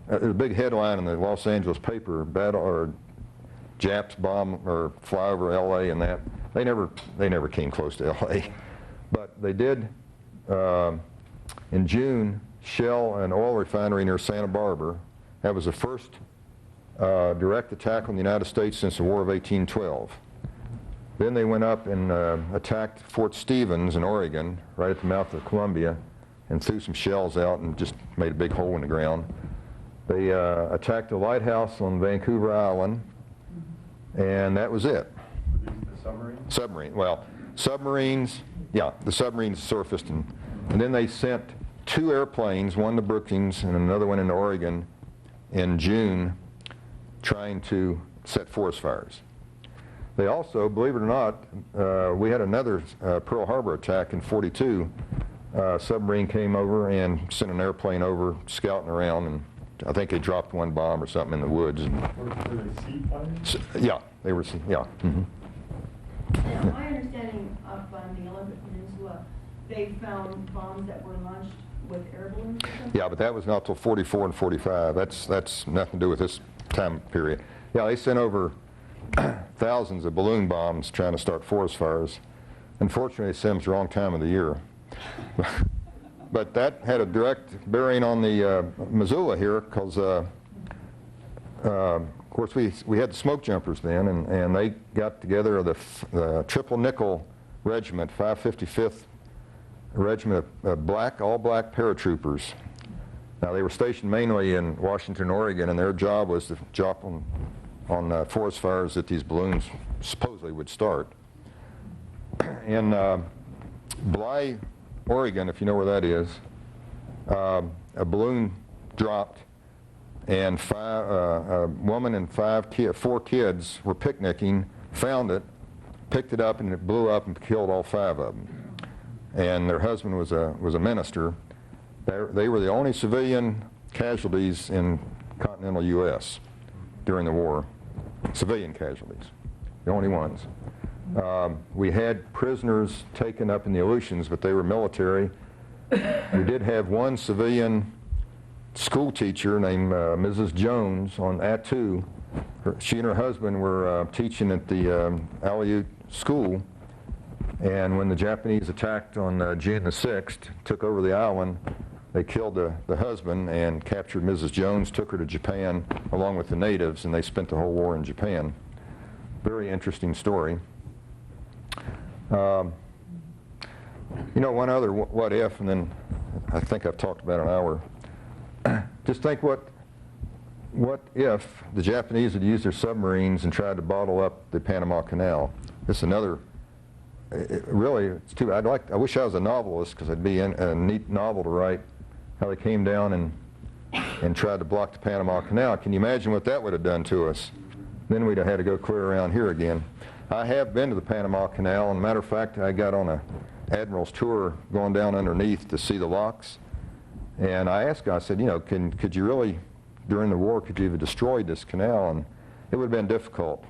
there's a big headline in the Los Angeles paper, battle or Japs bomb or fly over L.A. and that. They never came close to L.A. But they did, in June, shell an oil refinery near Santa Barbara. That was the first direct attack on the United States since the War of 1812. Then they went up and attacked Fort Stevens in Oregon, right at the mouth of Columbia, and threw some shells out and just made a big hole in the ground. They attacked a lighthouse on Vancouver Island, and that was it. Were these the submarines? Submarines, yeah, the submarines surfaced, and then they sent 2 airplanes, one to Brookings and another one into Oregon, in June, trying to set forest fires. They also, believe it or not, we had another Pearl Harbor attack in '42. Submarine came over and sent an airplane over, scouting around, and I think they dropped one bomb or something in the woods. Were they sea fighters? Yeah, they were, yeah. Mm-hmm. Now, my understanding up on the Olympic Peninsula, they found bombs that were launched with air balloons or something? Yeah, but that was not till '44 and '45. That's nothing to do with this time period. Yeah, they sent over thousands of balloon bombs trying to start forest fires. Unfortunately, it seems the wrong time of the year. But that had a direct bearing on the Missoula here, because of course we had the smoke jumpers then, and they got together the Triple Nickel Regiment, 555th Regiment of all-black paratroopers. Now, they were stationed mainly in Washington, Oregon, and their job was to drop on forest fires that these balloons supposedly would start. In Bly, Oregon, if you know where that is, a balloon dropped, and a woman and 4 kids were picnicking, found it, picked it up, and it blew up and killed all 5 of them. And their husband was a minister. They were the only civilian casualties in continental U.S. during the war. Civilian casualties, the only ones. We had prisoners taken up in the Aleutians, but they were military. We did have one civilian school teacher named Mrs. Jones on Attu. She and her husband were teaching at the Aleut school, and when the Japanese attacked on June the 6th, took over the island, they killed the husband and captured Mrs. Jones, took her to Japan along with the natives, and they spent the whole war in Japan. Very interesting story. You know, one other what if, and then I think I've talked about an hour. Just think what if the Japanese had used their submarines and tried to bottle up the Panama Canal? This is another, really, it's too, I wish I was a novelist, because it'd be a neat novel to write, how they came down and tried to block the Panama Canal. Can you imagine what that would have done to us? Then we'd have had to go clear around here again. I have been to the Panama Canal, and matter of fact, I got on a admiral's tour going down underneath to see the locks, and I asked God, I said, you know, could you really, during the war, could you have destroyed this canal? And it would have been difficult.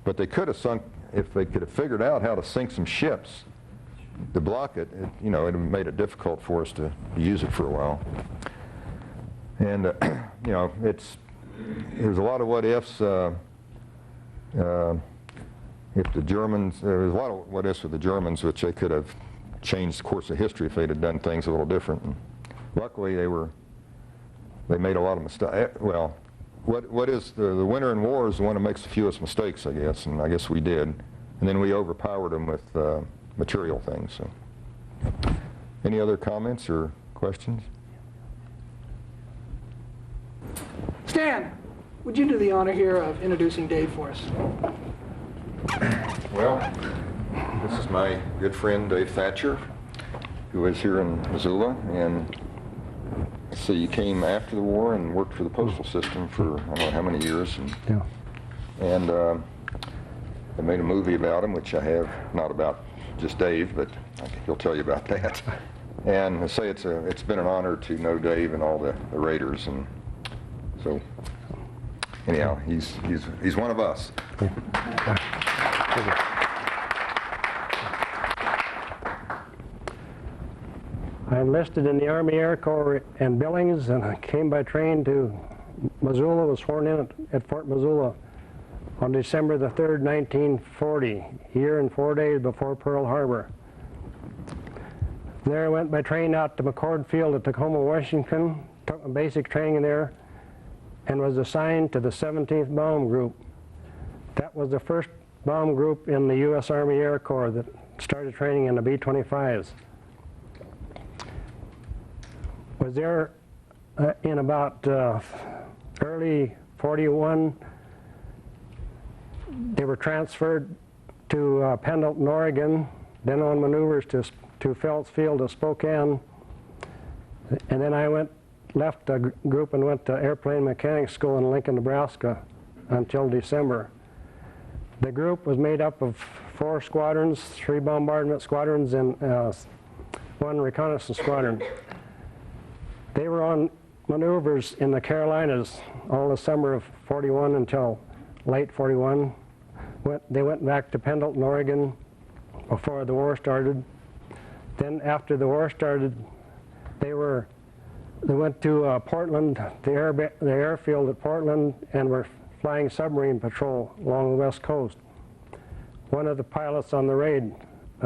But they could have sunk, if they could have figured out how to sink some ships to block it, you know, it would have made it difficult for us to use it for a while. And, you know, there's a lot of what ifs. If the Germans, there was a lot of what ifs with the Germans, which they could have changed the course of history if they'd have done things a little different. And luckily, they made a lot of mistakes. Well, what is the winner in war is the one that makes the fewest mistakes, I guess, and I guess we did. And then we overpowered them with material things. So, any other comments or questions? Stan, would you do the honor here of introducing Dave for us? Well, this is my good friend Dave Thatcher, who is here in Missoula, and so you came after the war and worked for the postal system for I don't know how many years, and I made a movie about him, which I have, not about just Dave, but he'll tell you about that. And I say it's been an honor to know Dave and all the Raiders, and so anyhow, he's one of us. I enlisted in the Army Air Corps in Billings, and I came by train to Missoula, was sworn in at Fort Missoula on December the 3rd, 1940, a year and 4 days before Pearl Harbor. There I went by train out to McCord Field at Tacoma, Washington, took my basic training there, and was assigned to the 17th Bomb Group. That was the first bomb group in the U.S. Army Air Corps that started training in the B-25s. Was there in about early 41. They were transferred to Pendleton, Oregon, then on maneuvers to Phelps Field to Spokane, and then I left the group and went to Airplane Mechanics School in Lincoln, Nebraska until December. The group was made up of 4 squadrons, 3 bombardment squadrons, and 1 reconnaissance squadron. They were on maneuvers in the Carolinas all the summer of 41 until late 41. They went back to Pendleton, Oregon before the war started. Then after the war started, they went to Portland, the airfield at Portland, and were flying submarine patrol along the west coast. One of the pilots on the raid,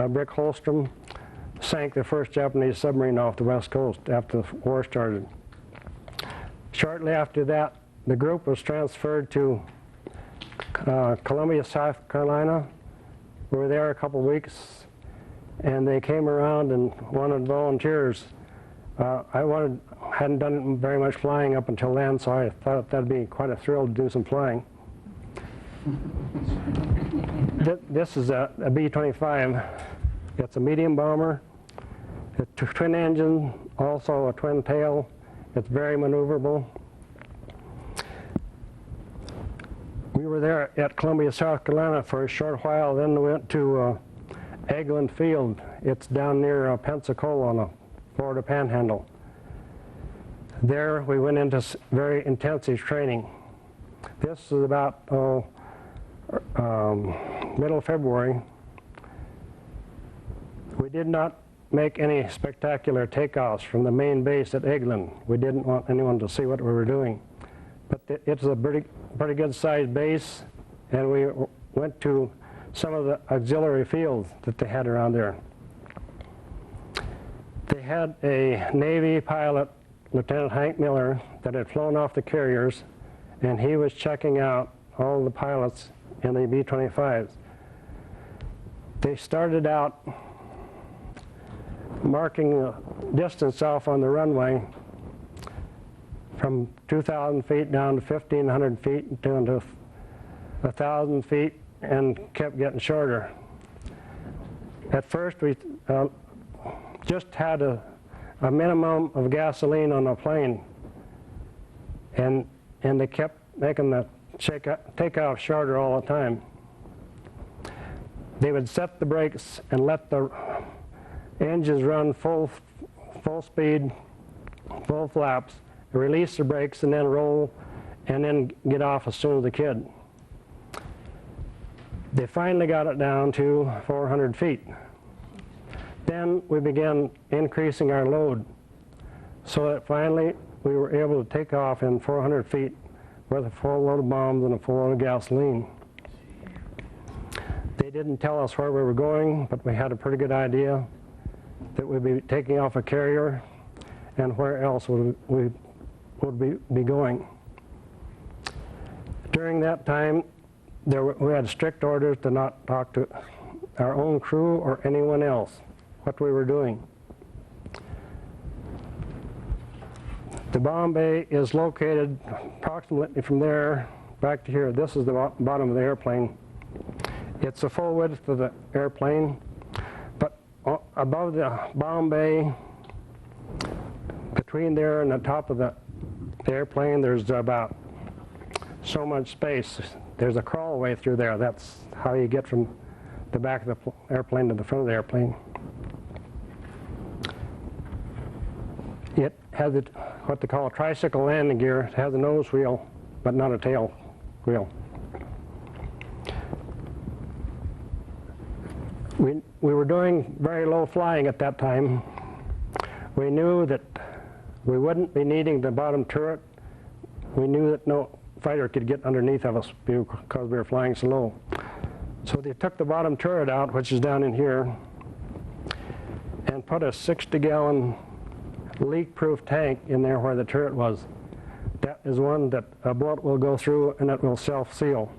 Brick Holstrom, sank the first Japanese submarine off the west coast after the war started. Shortly after that, the group was transferred to Columbia, South Carolina. We were there a couple of weeks, and they came around and wanted volunteers. I hadn't done very much flying up until then, so I thought that'd be quite a thrill to do some flying. This is a B-25. It's a medium bomber. It's a twin engine, also a twin tail. It's very maneuverable. We were there at Columbia, South Carolina for a short while, then we went to Eglin Field. It's down near Pensacola on the Florida Panhandle. There we went into very intensive training. This is about middle of February. We did not make any spectacular takeoffs from the main base at Eglin. We didn't want anyone to see what we were doing. But it's a pretty good sized base, and we went to some of the auxiliary fields that they had around there. They had a Navy pilot, Lieutenant Hank Miller, that had flown off the carriers, and he was checking out all the pilots in the B-25s. They started out marking the distance off on the runway from 2,000 feet down to 1,500 feet down to 1,000 feet, and kept getting shorter. At first we just had a minimum of gasoline on the plane, and they kept making the takeoff shorter all the time. they would set the brakes and let the engines run full speed, full flaps, release the brakes and then roll and then get off as soon as they could. They finally got it down to 400 feet. Then we began increasing our load so that finally we were able to take off in 400 feet with a full load of bombs and a full load of gasoline. They didn't tell us where we were going, but we had a pretty good idea that we'd be taking off a carrier and where else would we be going. During that time, we had strict orders to not talk to our own crew or anyone else what we were doing. The bomb bay is located approximately from there back to here. This is the bottom of the airplane. It's the full width of the airplane, but above the bomb bay, between there and the top of the airplane, there's about so much space. There's a crawlway through there. That's how you get from the back of the airplane to the front of the airplane. It has what they call a tricycle landing gear. It has a nose wheel, but not a tail wheel. We were doing very low flying at that time. We knew that we wouldn't be needing the bottom turret. We knew that no fighter could get underneath of us because we were flying so low. So they took the bottom turret out, which is down in here, and put a 60-gallon leak-proof tank in there where the turret was. That is one that a bullet will go through and it will self-seal.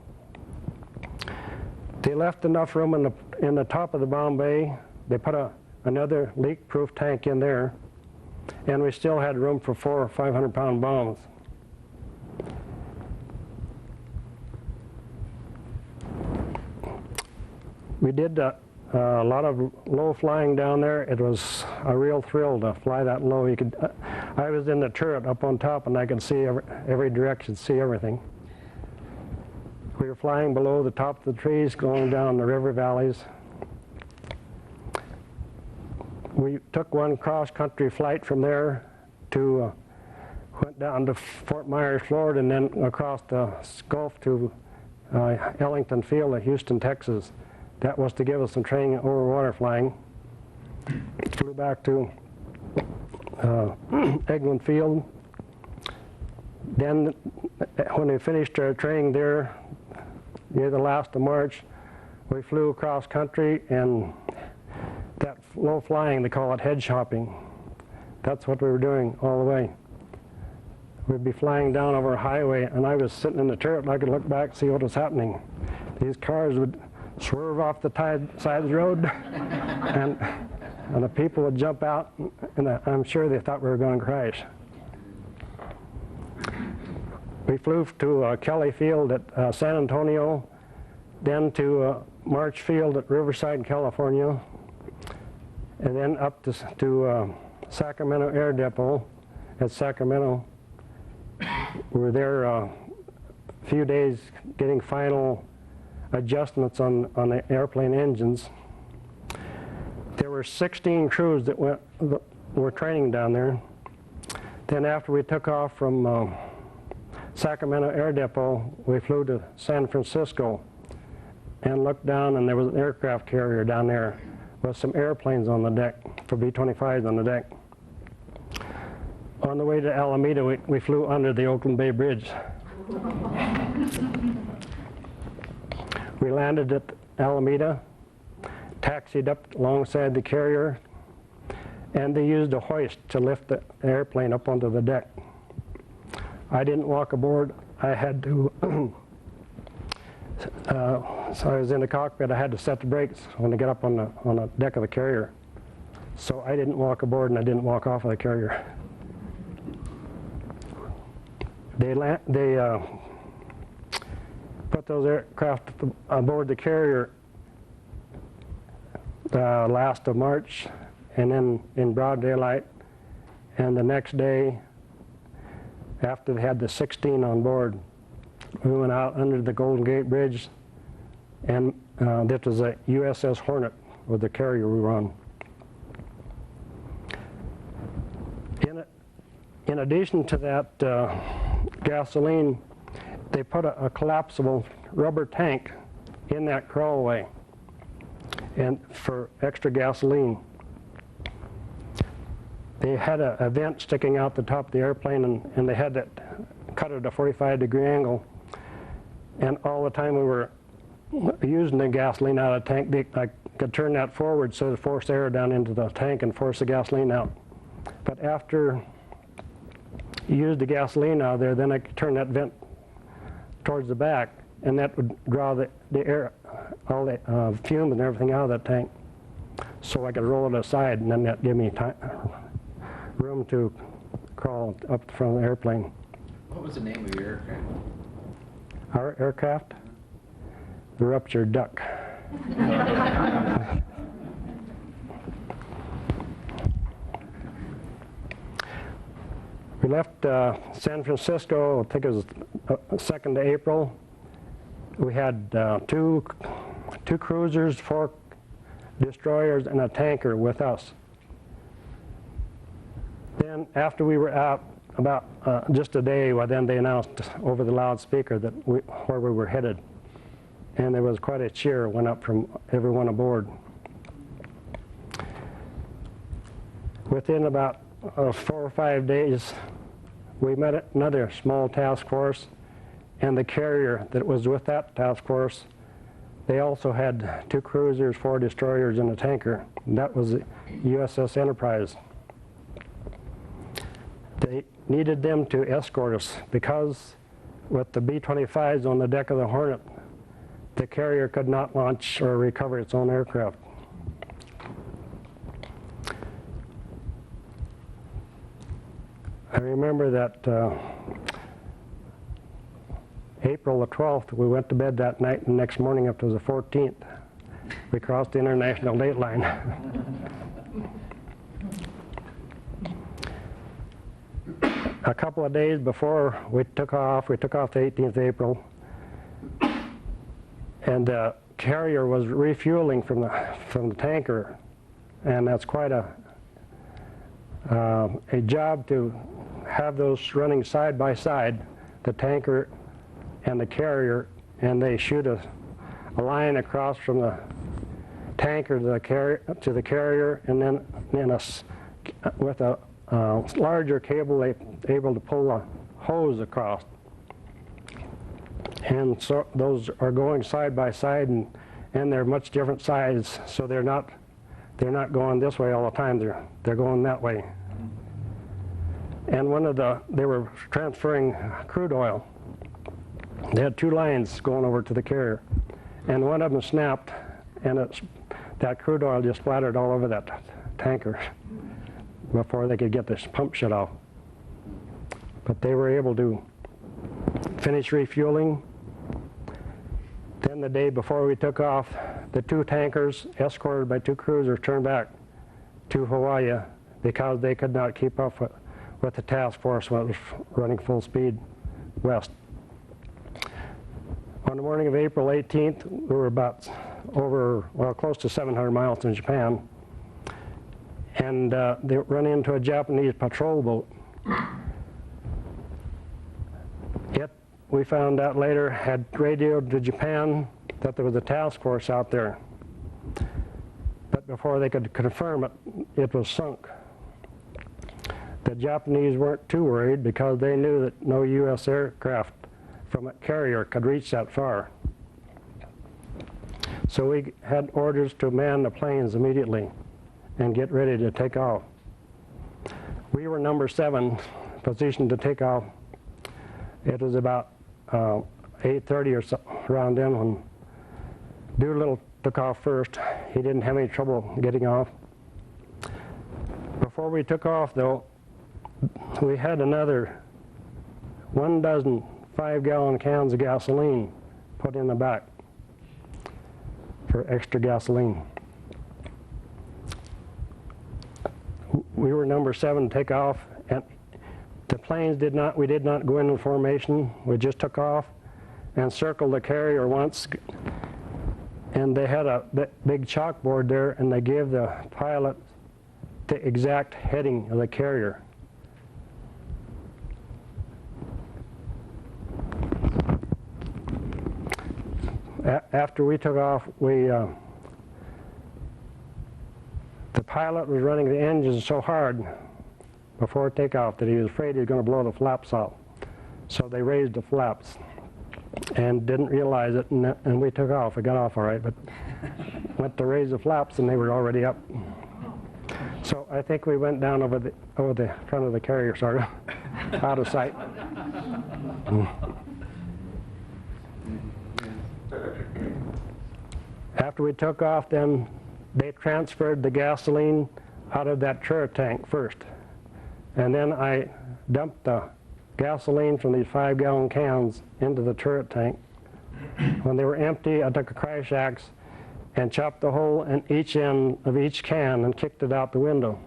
They left enough room in the top of the bomb bay. They put another leak-proof tank in there, and we still had room for 400 or 500-pound bombs. We did a lot of low flying down there. It was a real thrill to fly that low. I was in the turret up on top, and I could see every direction, see everything. We were flying below the top of the trees, going down the river valleys. We took one cross-country flight from there to, went down to Fort Myers, Florida, and then across the Gulf to Ellington Field in Houston, Texas. That was to give us some training over water flying. Flew back to Egland Field. Then when we finished our training there, near the last of March, we flew across country, and that low flying, they call it hedge hopping. That's what we were doing all the way. We'd be flying down over a highway, and I was sitting in the turret, and I could look back and see what was happening. These cars would swerve off the side of the road, and the people would jump out, and I'm sure they thought we were going to crash. We flew to Kelly Field at San Antonio, then to March Field at Riverside, California, and then up to Sacramento Air Depot at Sacramento. We were there a few days getting final adjustments on the airplane engines. There were 16 crews that were training down there. Then after we took off from Sacramento Air Depot, we flew to San Francisco and looked down, and there was an aircraft carrier down there with some airplanes on the deck, for B-25s on the deck. On the way to Alameda, we flew under the Oakland Bay Bridge. We landed at Alameda, taxied up alongside the carrier, and they used a hoist to lift the airplane up onto the deck. I didn't walk aboard. I had to, so I was in the cockpit. I had to set the brakes when I got up on the deck of the carrier. So I didn't walk aboard, and I didn't walk off of the carrier. They put those aircraft aboard the carrier the last of March, and then in broad daylight. And the next day, after they had the 16 on board, we went out under the Golden Gate Bridge and This was a USS Hornet with the carrier we were on. In addition to that gasoline, they put a collapsible rubber tank in that crawlway and for extra gasoline. They had a vent sticking out the top of the airplane, and they had that cut at a 45-degree angle. And all the time we were using the gasoline out of the tank, I could turn that forward so to force air down into the tank and force the gasoline out. But after you used the gasoline out of there, then I could turn that vent towards the back, and that would draw the air, all the fumes and everything out of that tank. So I could roll it aside, and then that gave me room to crawl up the front of the airplane. What was the name of your aircraft? Our aircraft? The Ruptured Duck. We left San Francisco, I think it was 2nd of April. We had two cruisers, 4 destroyers, and a tanker with us. Then after we were out about just a day, well, then they announced over the loudspeaker that where we were headed. And there was quite a cheer went up from everyone aboard. Within about 4 or 5 days, we met another small task force, and the carrier that was with that task force, they also had 2 cruisers, 4 destroyers, and a tanker. And that was the USS Enterprise. They needed them to escort us because with the B-25s on the deck of the Hornet, the carrier could not launch or recover its own aircraft. I remember that April the 12th, we went to bed that night, and the next morning, up to the 14th, we crossed the international date line. A couple of days before we took off the 18th of April, and the carrier was refueling from the tanker, and that's quite a job to have those running side by side, the tanker and the carrier, and they shoot a line across from the tanker to the carrier, and then with a larger cable, they able to pull a hose across. And so those are going side by side, and they're much different sides, so they're not going this way all the time. They're going that way. And they were transferring crude oil. They had 2 lines going over to the carrier, and one of them snapped, and that crude oil just splattered all over that tanker before they could get this pump shut off. But they were able to finish refueling. Then the day before we took off, the 2 tankers, escorted by 2 cruisers, turned back to Hawaii because they could not keep up with the task force when it was running full speed west. On the morning of April 18th, we were about close to 700 miles from Japan, and they ran into a Japanese patrol boat. We found out later, had radioed to Japan that there was a task force out there. But before they could confirm it, it was sunk. The Japanese weren't too worried because they knew that no U.S. aircraft from a carrier could reach that far. So we had orders to man the planes immediately and get ready to take off. We were number 7, positioned to take off. It was about 8:30 or so, around then, when Doolittle took off first. He didn't have any trouble getting off. Before we took off, though, we had another 12 5-gallon cans of gasoline put in the back for extra gasoline. We were number 7 to take off, and the planes we did not go into formation. We just took off and circled the carrier once and they had a big chalkboard there, and they gave the pilot the exact heading of the carrier. After we took off, the pilot was running the engine so hard before takeoff that he was afraid he was going to blow the flaps out. So they raised the flaps and didn't realize it, and we took off. We got off all right, but went to raise the flaps and they were already up. So I think we went down over the front of the carrier, sort of, out of sight. After we took off, then they transferred the gasoline out of that turret tank first. And then I dumped the gasoline from these 5-gallon cans into the turret tank. When they were empty, I took a crash axe and chopped the hole in each end of each can and kicked it out the window.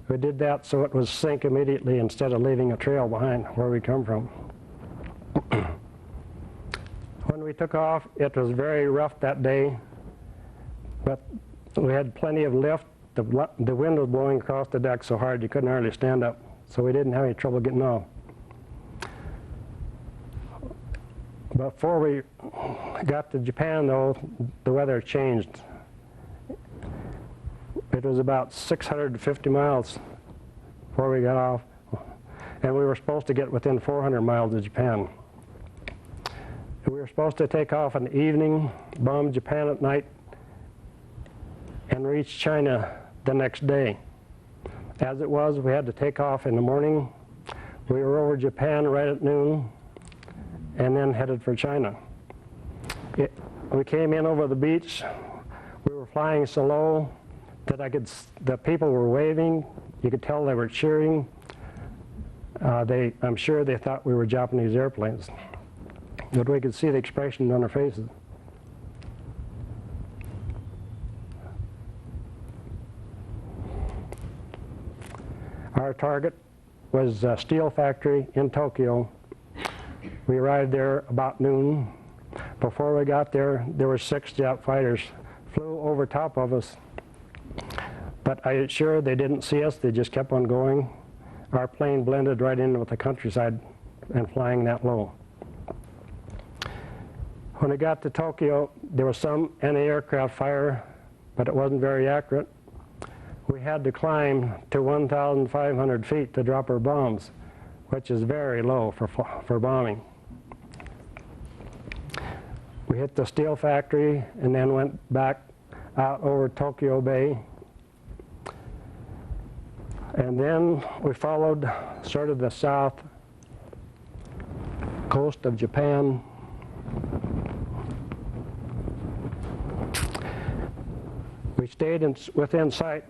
We did that so it would sink immediately instead of leaving a trail behind where we come from. When we took off, it was very rough that day, but we had plenty of lift. The wind was blowing across the deck so hard you couldn't hardly stand up, so we didn't have any trouble getting off. Before we got to Japan, though, the weather changed. It was about 650 miles before we got off, and we were supposed to get within 400 miles of Japan. We were supposed to take off in the evening, bomb Japan at night, and reach China the next day. As it was, we had to take off in the morning. We were over Japan right at noon, and then headed for China. We came in over the beach. We were flying so low that the people were waving. You could tell they were cheering. I'm sure they thought we were Japanese airplanes, but we could see the expression on their faces. Our target was a steel factory in Tokyo. We arrived there about noon. Before we got there, there were 6 Jap fighters flew over top of us. But I am sure they didn't see us. They just kept on going. Our plane blended right in with the countryside and flying that low. When we got to Tokyo, there was some anti-aircraft fire, but it wasn't very accurate. We had to climb to 1,500 feet to drop our bombs, which is very low for bombing. We hit the steel factory and then went back out over Tokyo Bay. And then we followed sort of the south coast of Japan. We stayed within sight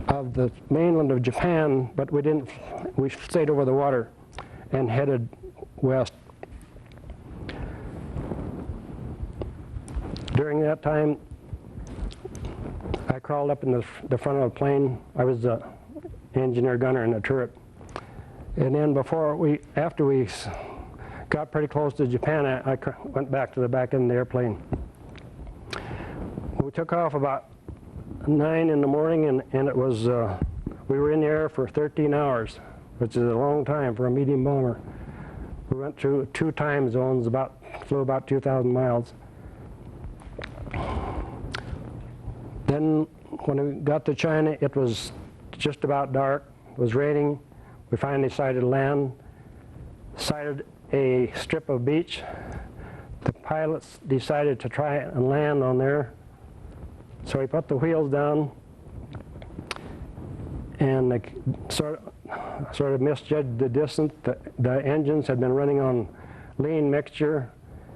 of the mainland of Japan, but we stayed over the water and headed west. During that time, I crawled up in the front of the plane. I was the engineer gunner in the turret. And then after we got pretty close to Japan, I went back to the back end of the airplane. We took off about 9 in the morning, and it was, we were in the air for 13 hours, which is a long time for a medium bomber. We went through 2 time zones, flew about 2,000 miles. Then when we got to China, it was just about dark. It was raining. We finally sighted land, sighted a strip of beach. The pilots decided to try and land on there. So we put the wheels down and they sort of misjudged the distance. The engines had been running on lean mixture,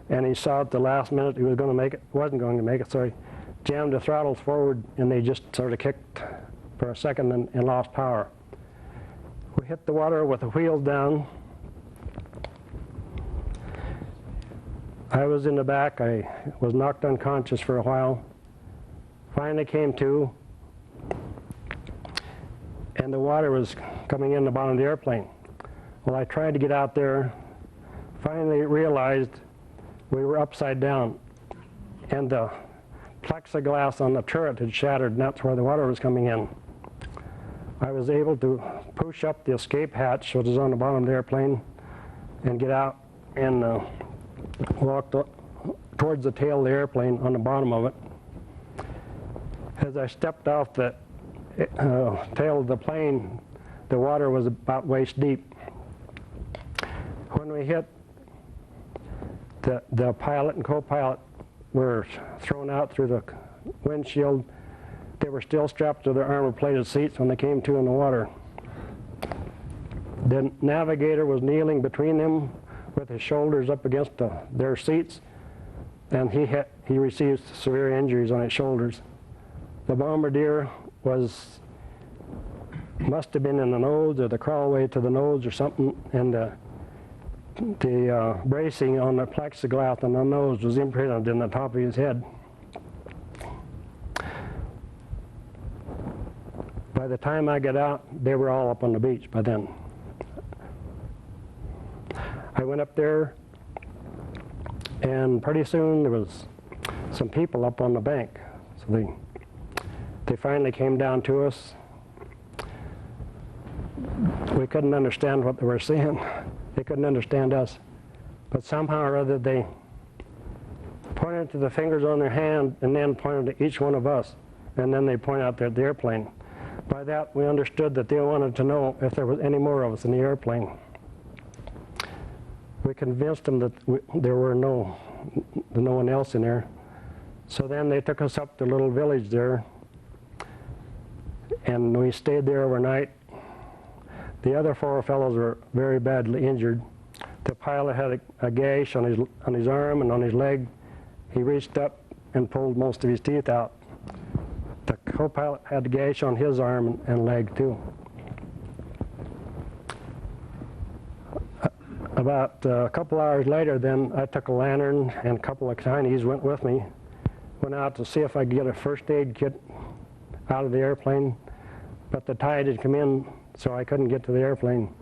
and he saw at the last minute he wasn't going to make it, so he jammed the throttles forward, and they just sort of kicked for a second and lost power. We hit the water with the wheels down. I was in the back. I was knocked unconscious for a while. Finally came to, and the water was coming in the bottom of the airplane. Well, I tried to get out there, finally realized we were upside down. and the plexiglass on the turret had shattered, and that's where the water was coming in. I was able to push up the escape hatch, which is on the bottom of the airplane, and get out and walk towards the tail of the airplane on the bottom of it. As I stepped off the tail of the plane, the water was about waist deep. When we hit, the pilot and co-pilot were thrown out through the windshield. They were still strapped to their armor-plated seats when they came to in the water. The navigator was kneeling between them with his shoulders up against their seats, and he received severe injuries on his shoulders. The bombardier must have been in the nose or the crawlway to the nose or something, and the bracing on the plexiglass on the nose was imprinted in the top of his head. By the time I got out, they were all up on the beach by then. I went up there, and pretty soon there was some people up on the bank. So they finally came down to us. We couldn't understand what they were saying. They couldn't understand us. But somehow or other they pointed to the fingers on their hand and then pointed to each one of us. And then they pointed out at the airplane. By that we understood that they wanted to know if there was any more of us in the airplane. We convinced them that there were no one else in there. So then they took us up to a little village there, and we stayed there overnight. The other 4 fellows were very badly injured. The pilot had a gash on his arm and on his leg. He reached up and pulled most of his teeth out. The co-pilot had a gash on his arm and leg too. About a couple hours later then, I took a lantern, and a couple of Chinese went with me. Went out to see if I could get a first aid kit out of the airplane, but the tide had come in, so I couldn't get to the airplane.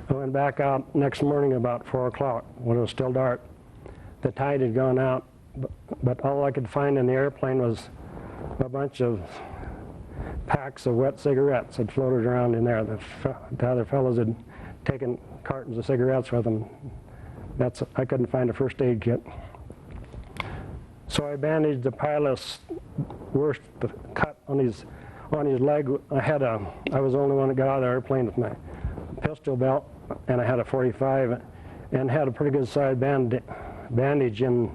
I went back out next morning about 4 o'clock when it was still dark. The tide had gone out, but all I could find in the airplane was a bunch of packs of wet cigarettes that floated around in there. The other fellows had taken cartons of cigarettes with them. I couldn't find a first aid kit. So I bandaged the pilot's worst cut on his leg. I was the only one that got out of the airplane with my pistol belt, and I had a .45 and had a pretty good sized bandage in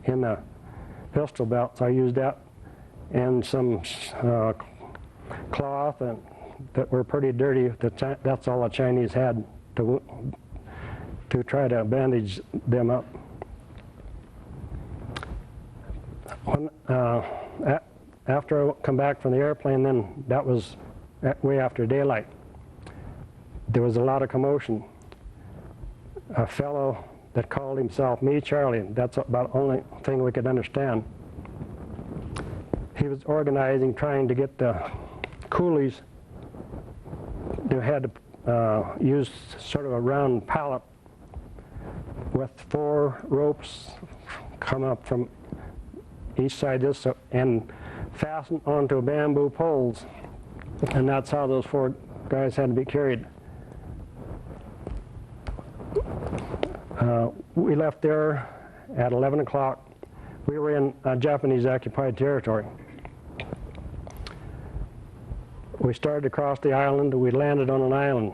the pistol belt. So I used that and some cloth that were pretty dirty. That's all the Chinese had to try to bandage them up. After I come back from the airplane, then that was way after daylight. There was a lot of commotion. A fellow that called himself Me Charlie, that's about the only thing we could understand. He was organizing, trying to get the coolies. They had to use sort of a round pallet with 4 ropes come up from each side this and fastened onto bamboo poles, and that's how those 4 guys had to be carried. We left there at 11 o'clock. We were in Japanese occupied territory. We started across the island. We landed on an island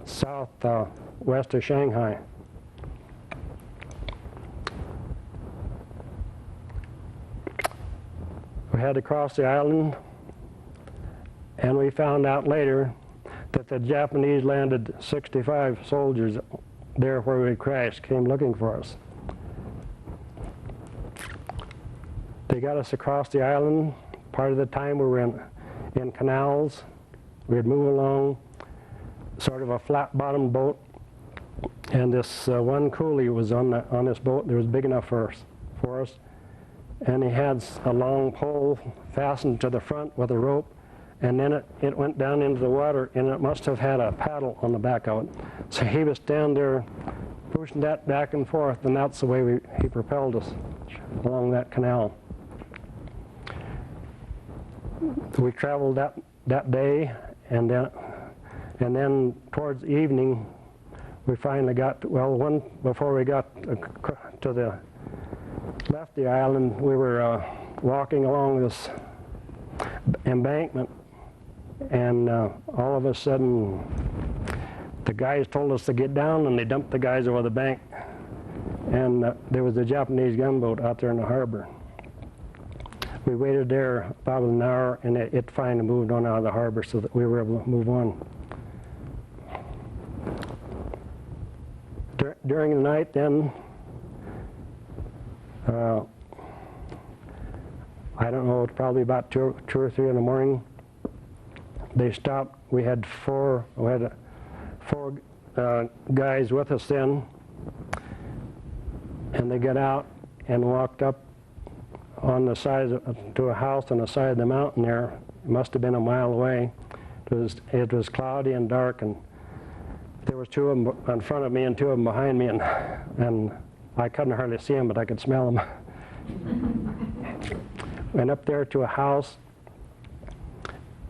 southwest of Shanghai. We had to cross the island, and we found out later that the Japanese landed 65 soldiers there where we crashed, came looking for us. They got us across the island. Part of the time we were in canals. We'd move along, sort of a flat-bottomed boat, and this one coolie was on this boat that was big enough for us, and he had a long pole fastened to the front with a rope, and then it went down into the water, and it must have had a paddle on the back of it. So he was standing there pushing that back and forth, and that's the way he propelled us. along that canal. We traveled that day, and then towards evening, we finally got, before we got left the island, we were walking along this embankment, and all of a sudden, the guys told us to get down, and they dumped the guys over the bank, and there was a Japanese gunboat out there in the harbor. We waited there about an hour, and it finally moved on out of the harbor so that we were able to move on. During the night then, I don't know, it's probably about 2 or 3 in the morning, they stopped. We had four guys with us then, and they got out and walked up on the side to a house on the side of the mountain there. It must have been a mile away. It was cloudy and dark, and there was 2 of them in front of me and 2 of them behind me, and I couldn't hardly see them, but I could smell them. Went up there to a house,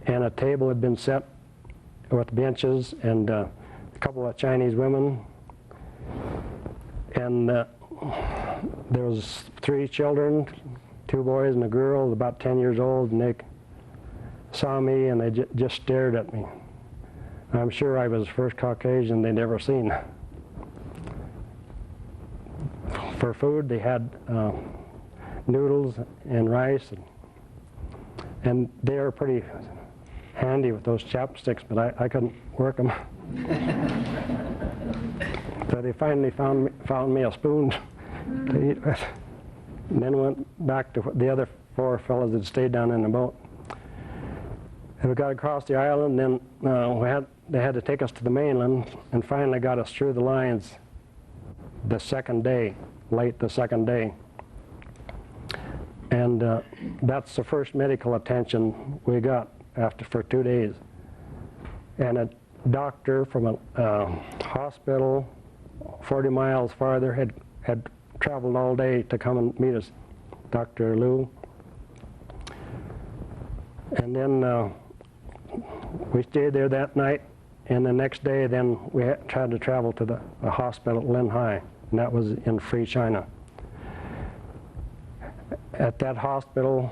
and a table had been set with benches and a couple of Chinese women, and there was 3 children, 2 boys and a girl, about 10 years old, and they saw me and they just stared at me. I'm sure I was the first Caucasian they'd ever seen. For food, they had noodles and rice, and they were pretty handy with those chopsticks, but I couldn't work them. So they finally found me a spoon to eat with, and then went back to the other 4 fellows that stayed down in the boat. And we got across the island, and then they had to take us to the mainland, and finally got us through the lines the second day, late the second day. And that's the first medical attention we got for 2 days. And a doctor from a hospital 40 miles farther had traveled all day to come and meet us, Dr. Liu. And then we stayed there that night, and the next day then we tried to travel to the hospital at Linhai, and that was in Free China. At that hospital,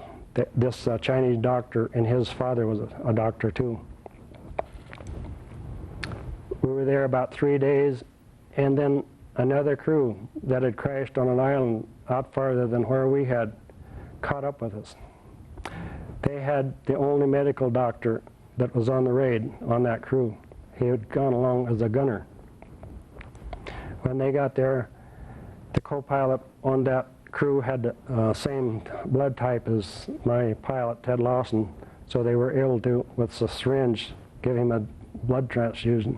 this Chinese doctor and his father was a doctor too. We were there about 3 days, and then another crew that had crashed on an island out farther than where we had caught up with us. They had the only medical doctor that was on the raid on that crew. He had gone along as a gunner. When they got there, the co-pilot on that crew had the same blood type as my pilot, Ted Lawson, so they were able to, with a syringe, give him a blood transfusion.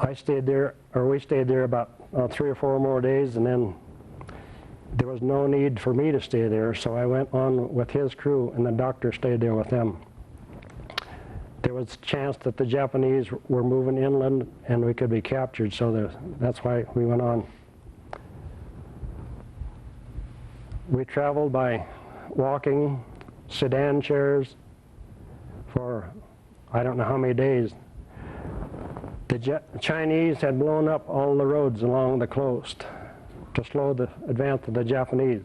We stayed there about 3 or 4 more days, and then there was no need for me to stay there, so I went on with his crew, and the doctor stayed there with them. There was a chance that the Japanese were moving inland and we could be captured, so that's why we went on. We traveled by walking, sedan chairs, for I don't know how many days. The Chinese had blown up all the roads along the coast to slow the advance of the Japanese.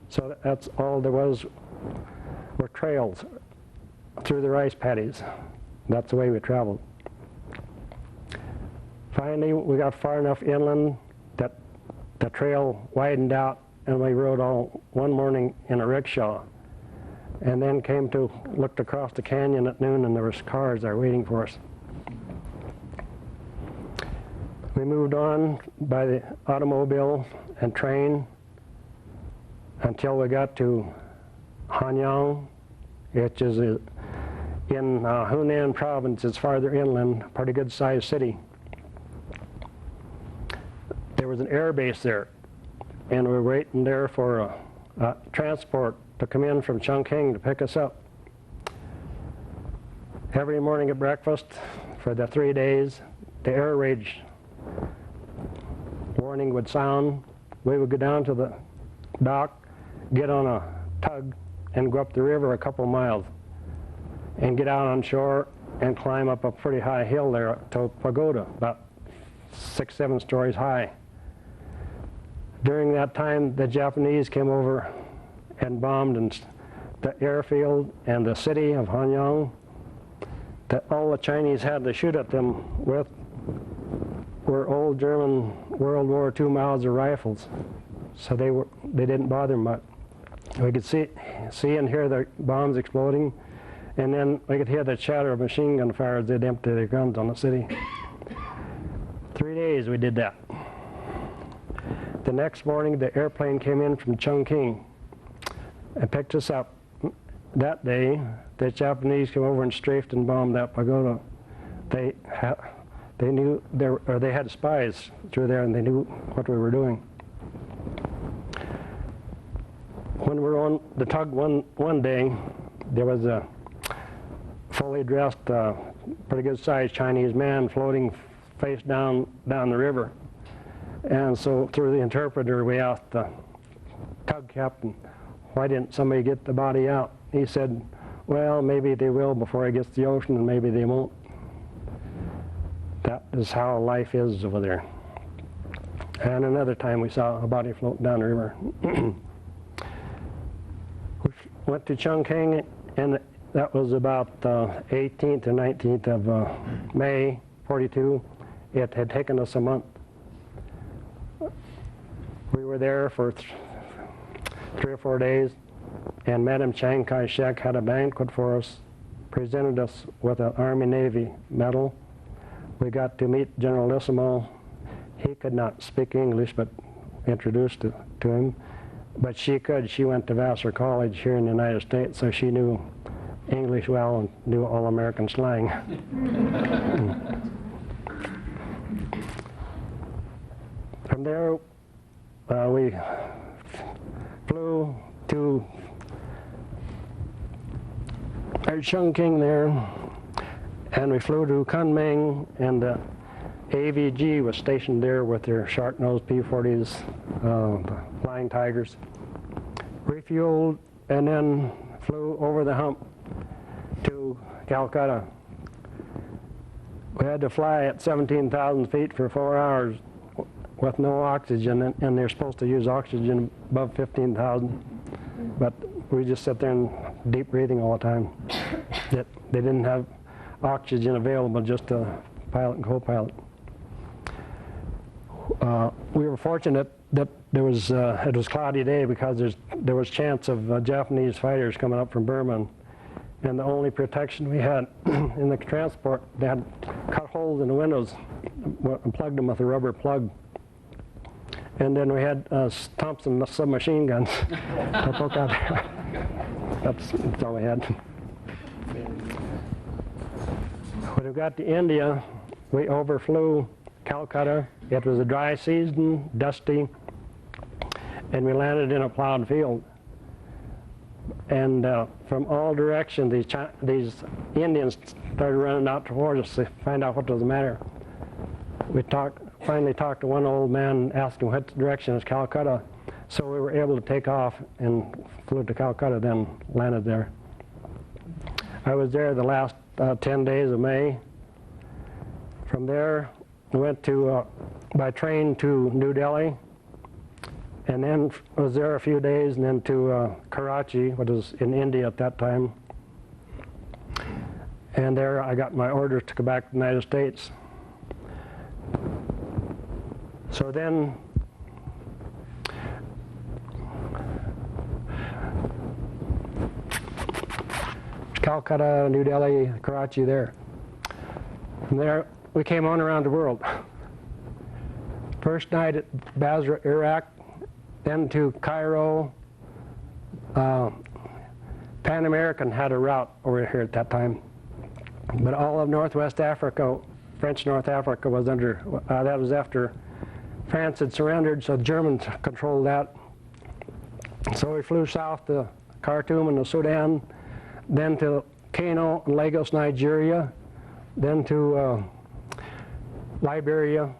So that's all there were trails through the rice paddies. That's the way we traveled. Finally, we got far enough inland that the trail widened out, and we rode all one morning in a rickshaw, and then looked across the canyon at noon, and there was cars there waiting for us. We moved on by the automobile and train until we got to Hanyang, which is in Hunan province. It's farther inland, a pretty good sized city. There was an air base there, and we were waiting there for a transport to come in from Chongqing to pick us up. Every morning at breakfast for the 3 days, the air raid warning would sound. we would go down to the dock, get on a tug, and go up the river a couple miles, and get out on shore and climb up a pretty high hill there to a pagoda, about 6-7 stories high. During that time, the Japanese came over and bombed the airfield and the city of Hanyang. All the Chinese had to shoot at them with were old German World War II Mauser rifles, so they didn't bother much. We could see and hear the bombs exploding, and then we could hear the chatter of machine gun fire as they'd empty their guns on the city. 3 days we did that. The next morning, the airplane came in from Chongqing and picked us up. That day, the Japanese came over and strafed and bombed that pagoda. They knew they had spies through there, and they knew what we were doing. When we were on the tug one day, there was a fully dressed, pretty good-sized Chinese man floating face down the river. And so through the interpreter, we asked the tug captain, why didn't somebody get the body out? He said, well, maybe they will before it gets to the ocean, and maybe they won't. That is how life is over there. And another time we saw a body float down the river. We went to Chongqing, and that was about 18th and 19th of May, 42. It had taken us a month. We were there for 3 or 4 days, and Madam Chiang Kai-shek had a banquet for us, presented us with an Army-Navy medal. We got to meet Generalissimo. He could not speak English, but introduced to him. But she could. She went to Vassar College here in the United States, so she knew English well and knew all American slang. From there, we flew to Chongqing there, and we flew to Kunming, and the AVG was stationed there with their shark-nosed P-40s, the Flying Tigers. Refueled, and then flew over the hump to Calcutta. We had to fly at 17,000 feet for 4 hours with no oxygen, and they're supposed to use oxygen above 15,000. But we just sit there and deep breathing all the time. They didn't have oxygen available, just a pilot and co-pilot. We were fortunate that it was a cloudy day, because there was chance of Japanese fighters coming up from Burma, and the only protection we had in the transport, they had cut holes in the windows and plugged them with a rubber plug. And then we had Thompson submachine guns that poke out there. That's all we had. When we got to India, we overflew Calcutta. It was a dry season, dusty, and we landed in a plowed field. And from all directions, these Indians started running out towards us to find out what was the matter. We finally talked to one old man and asked him what direction is Calcutta. So we were able to take off and flew to Calcutta, then landed there. I was there the last 10 days of May. From there, we went by train to New Delhi, and then was there a few days, and then to Karachi, which was in India at that time. And there I got my orders to go back to the United States. So then, Calcutta, New Delhi, Karachi there. From there, we came on around the world. First night at Basra, Iraq, then to Cairo. Pan American had a route over here at that time. But all of Northwest Africa, French North Africa, was under, that was after France had surrendered, so the Germans controlled that. So we flew south to Khartoum in the Sudan, then to Kano and Lagos, Nigeria, then to Liberia,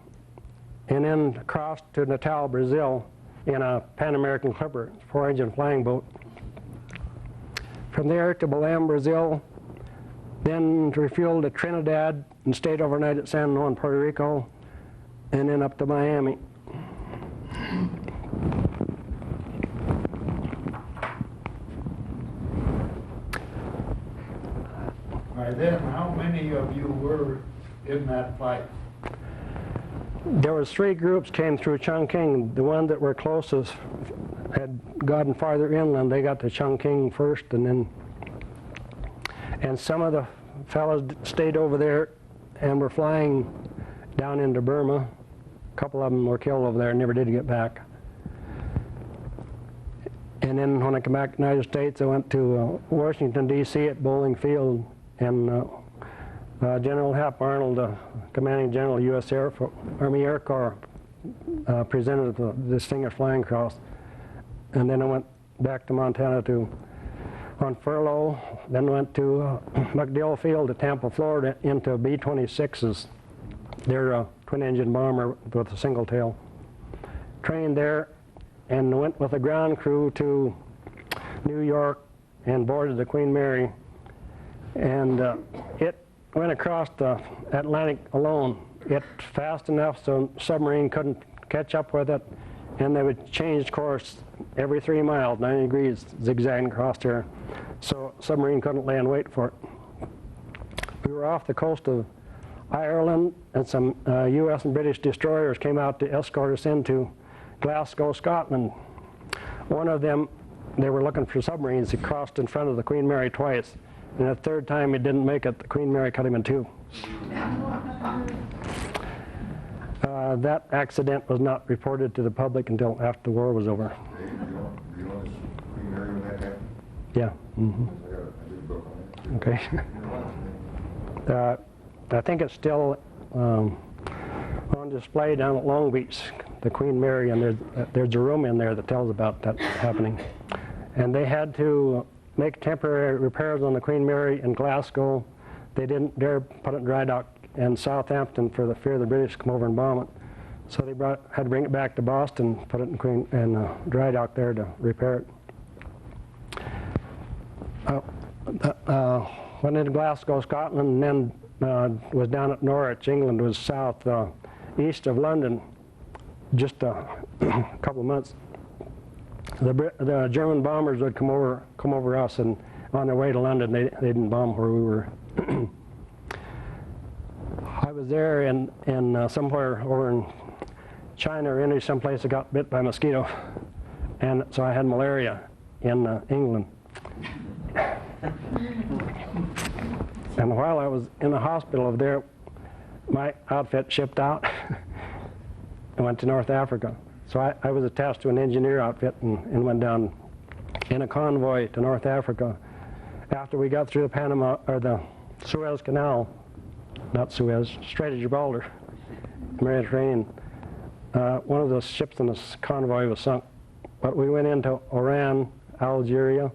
and then across to Natal, Brazil. in a Pan American Clipper, 4-engine flying boat. From there to Belém, Brazil, then refueled at Trinidad and stayed overnight at San Juan, Puerto Rico, and then up to Miami. By then, how many of you were in that flight? There was 3 groups came through Chongqing. The ones that were closest had gotten farther inland. They got to Chongqing first, and some of the fellows stayed over there and were flying down into Burma. A couple of them were killed over there and never did get back. And then when I came back to the United States, I went to Washington, D.C. at Bowling Field, and General Hap Arnold, Commanding General, U.S. Army Air Corps, presented the Distinguished Flying Cross. And then I went back to Montana on furlough, then went to MacDill Field at Tampa, Florida, into B-26s. They're a twin-engine bomber with a single tail. Trained there and went with a ground crew to New York and boarded the Queen Mary. And it went across the Atlantic alone. It fast enough so submarine couldn't catch up with it, and they would change course every 3 miles, 90 degrees, zigzagging across there. So submarine couldn't lay in wait for it. We were off the coast of Ireland, and some U.S. and British destroyers came out to escort us into Glasgow, Scotland. One of them, they were looking for submarines. He crossed in front of the Queen Mary twice. And the 3rd time he didn't make it, the Queen Mary cut him in 2. That accident was not reported to the public until after the war was over. Do you know this Queen Mary when that happened? Yeah. Mm-hmm. I did a book on it. Okay. I think it's still on display down at Long Beach, the Queen Mary, and there's a room in there that tells about that happening. And they had to make temporary repairs on the Queen Mary in Glasgow. They didn't dare put it in dry dock in Southampton for the fear the British come over and bomb it. So they had to bring it back to Boston, put it in dry dock there to repair it. Went into Glasgow, Scotland, and then was down at Norwich, England, was south east of London, just a couple of months. The German bombers would come over us, and on their way to London, they didn't bomb where we were. I was there in somewhere over in China or India, someplace that got bit by a mosquito, and so I had malaria in England. And while I was in the hospital over there, my outfit shipped out and went to North Africa. So I was attached to an engineer outfit and went down in a convoy to North Africa. After we got through the Panama, or the Suez Canal, not Suez, Strait of Gibraltar, Mediterranean, one of the ships in this convoy was sunk. But we went into Oran, Algeria,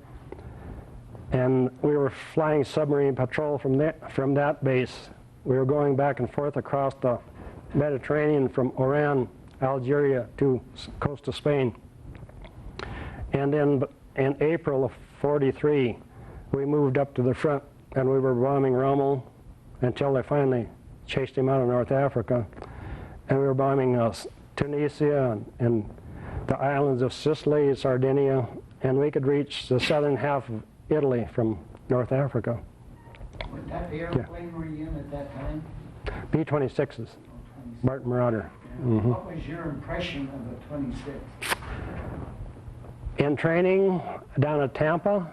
and we were flying submarine patrol from that base. We were going back and forth across the Mediterranean from Oran, Algeria, to coast of Spain. And then in April of '43, we moved up to the front, and we were bombing Rommel until they finally chased him out of North Africa. And we were bombing Tunisia and the islands of Sicily, Sardinia, and we could reach the southern half of Italy from North Africa. What type of airplane were you in at that time? B-26s, Martin Marauder. Mm-hmm. What was your impression of the 26? In training down at Tampa,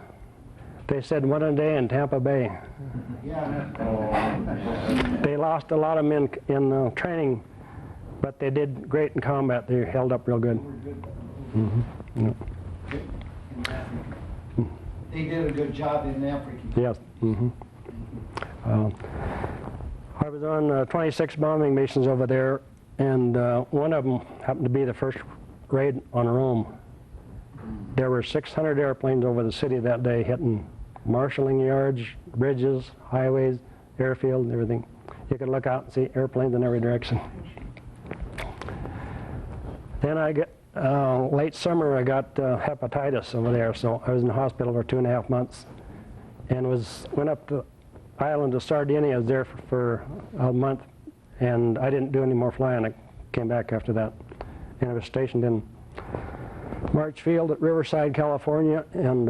they said one a day in Tampa Bay. Yeah. They lost a lot of men in training, but they did great in combat. They held up real good. Mm-hmm. Yeah. They did a good job in Africa. Yes. Mm-hmm. I was on 26 bombing missions over there, and one of them happened to be the first raid on Rome. There were 600 airplanes over the city that day, hitting marshalling yards, bridges, highways, airfield, and everything. You could look out and see airplanes in every direction. Then I late summer I got hepatitis over there, so I was in the hospital for 2.5 months, and went up to the island of Sardinia. I was there for a month, and I didn't do any more flying. I came back after that, and I was stationed in Marchfield at Riverside, California, and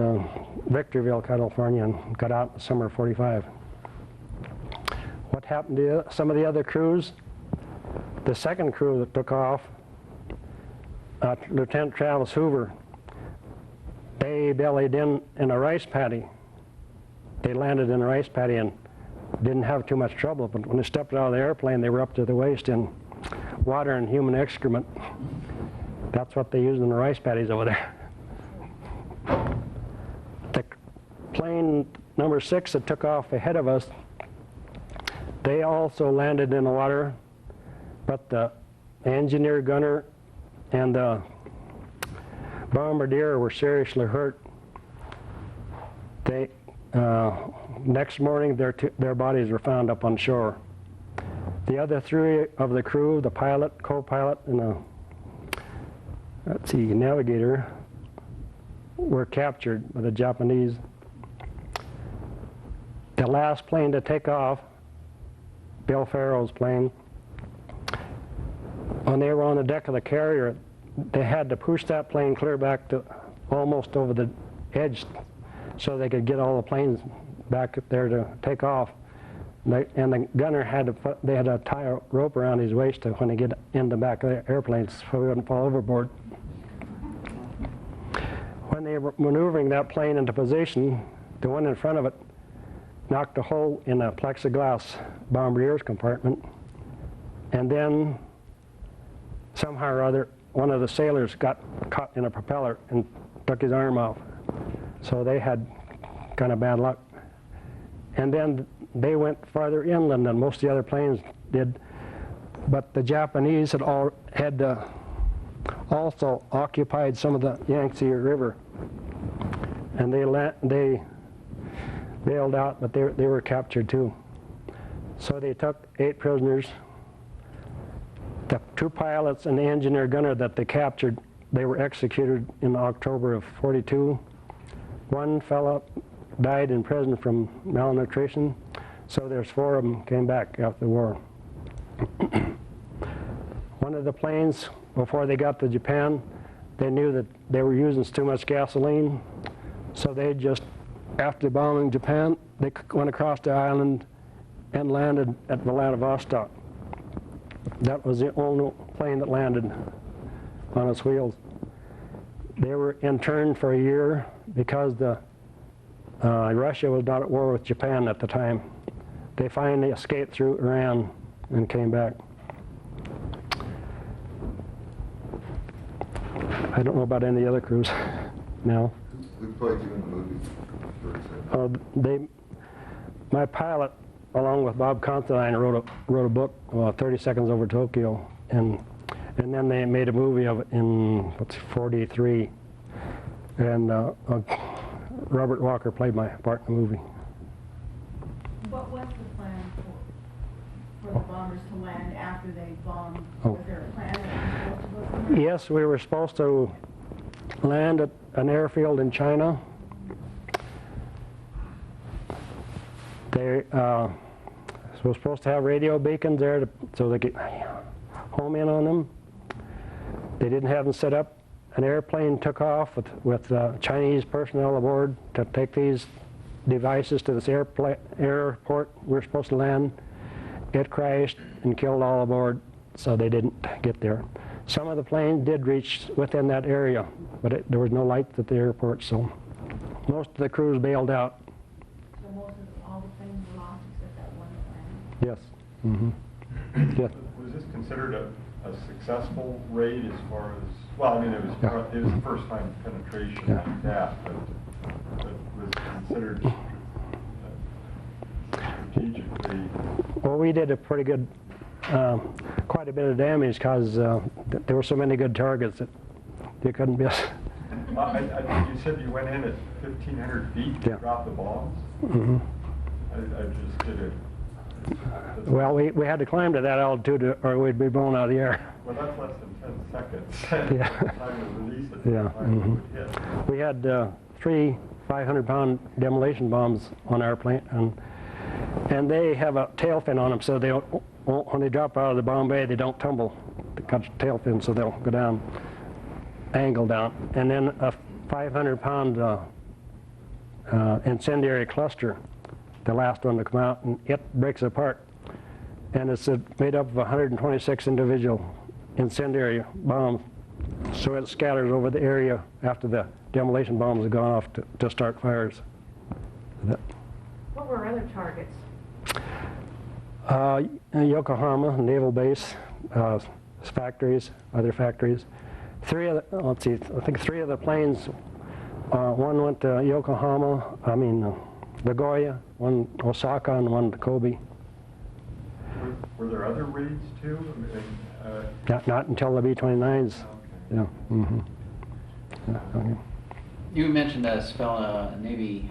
Victorville, California, and got out in the summer of '45. What happened to some of the other crews? The second crew that took off, Lieutenant Travis Hoover, they bellied in a rice paddy. They landed in a rice paddy and didn't have too much trouble, but when they stepped out of the airplane, they were up to the waist in water and human excrement. That's what they used in the rice paddies over there. The plane number 6 that took off ahead of us, they also landed in the water, but the engineer gunner and the bombardier were seriously hurt. They next morning their bodies were found up on shore. The other 3 of the crew, the pilot, co-pilot, and the navigator, were captured by the Japanese. The last plane to take off, Bill Farrow's plane, when they were on the deck of the carrier, they had to push that plane clear back to almost over the edge so they could get all the planes back there to take off. And the gunner had to tie a rope around his waist to when they get in the back of the airplanes so he wouldn't fall overboard. When they were maneuvering that plane into position, the one in front of it knocked a hole in a plexiglass bombardier's compartment, and then somehow or other one of the sailors got caught in a propeller and took his arm off. So they had kind of bad luck. And then they went farther inland than most of the other planes did, but the Japanese had also occupied some of the Yangtze River, and they bailed out, but they were captured too. So they took 8 prisoners. The 2 pilots and the engineer gunner that they captured, they were executed in October of '42. One fellow died in prison from malnutrition, so there's 4 of them came back after the war. One of the planes, before they got to Japan, they knew that they were using too much gasoline, so they just, after bombing Japan, they went across the island and landed at Vladivostok. That was the only plane that landed on its wheels. They were interned for a year because Russia was not at war with Japan at the time. They finally escaped through Iran and came back. I don't know about any other crews now. Who played you in the movie? My pilot, along with Bob Considine, wrote a book, 30 Seconds Over Tokyo, and then they made a movie of it in '43, and Robert Walker played my part in the movie. What was the plan for the bombers to land after they bombed? Oh. Was there a plan that they were supposed to go somewhere? Yes, we were supposed to land at an airfield in China. They were supposed to have radio beacons there so they could home in on them. They didn't have them set up. An airplane took off with Chinese personnel aboard to take these devices to this airport we were supposed to land. It crashed and killed all aboard, so they didn't get there. Some of the planes did reach within that area, but there was no lights at the airport, so most of the crews bailed out. So all the planes were lost except that one plane? Yes. Mm-hmm. Yes. Was this considered a successful raid as far as, well, I mean, it was the first time penetration like that, but was considered strategically? Well, we did a pretty good, quite a bit of damage because there were so many good targets that you couldn't miss. I think you said you went in at 1,500 feet to drop the bombs? Mm-hmm. I just did Well, we had to climb to that altitude or we'd be blown out of the air. Well, that's less than 10 seconds. Yeah. By the time to release it, Yeah, the time it would hit. We had 3 500-pound demolition bombs on our plane, and they have a tail fin on them, so they don't, when they drop out of the bomb bay, they don't tumble. They got a tail fin, so they'll go down, angle down. And then a 500-pound incendiary cluster, the last one to come out, and it breaks apart. And it's made up of 126 individual incendiary bombs, so it scatters over the area after the demolition bombs have gone off to start fires. What were other targets? Yokohama, naval base, factories, other factories. Let's see, I think 3 of the planes, one went to Yokohama, Nagoya, one Osaka, and one to Kobe. Were there other raids too? Not until the B-29s. Okay. Yeah. Mm-hmm. Yeah, okay. You mentioned this fellow, Navy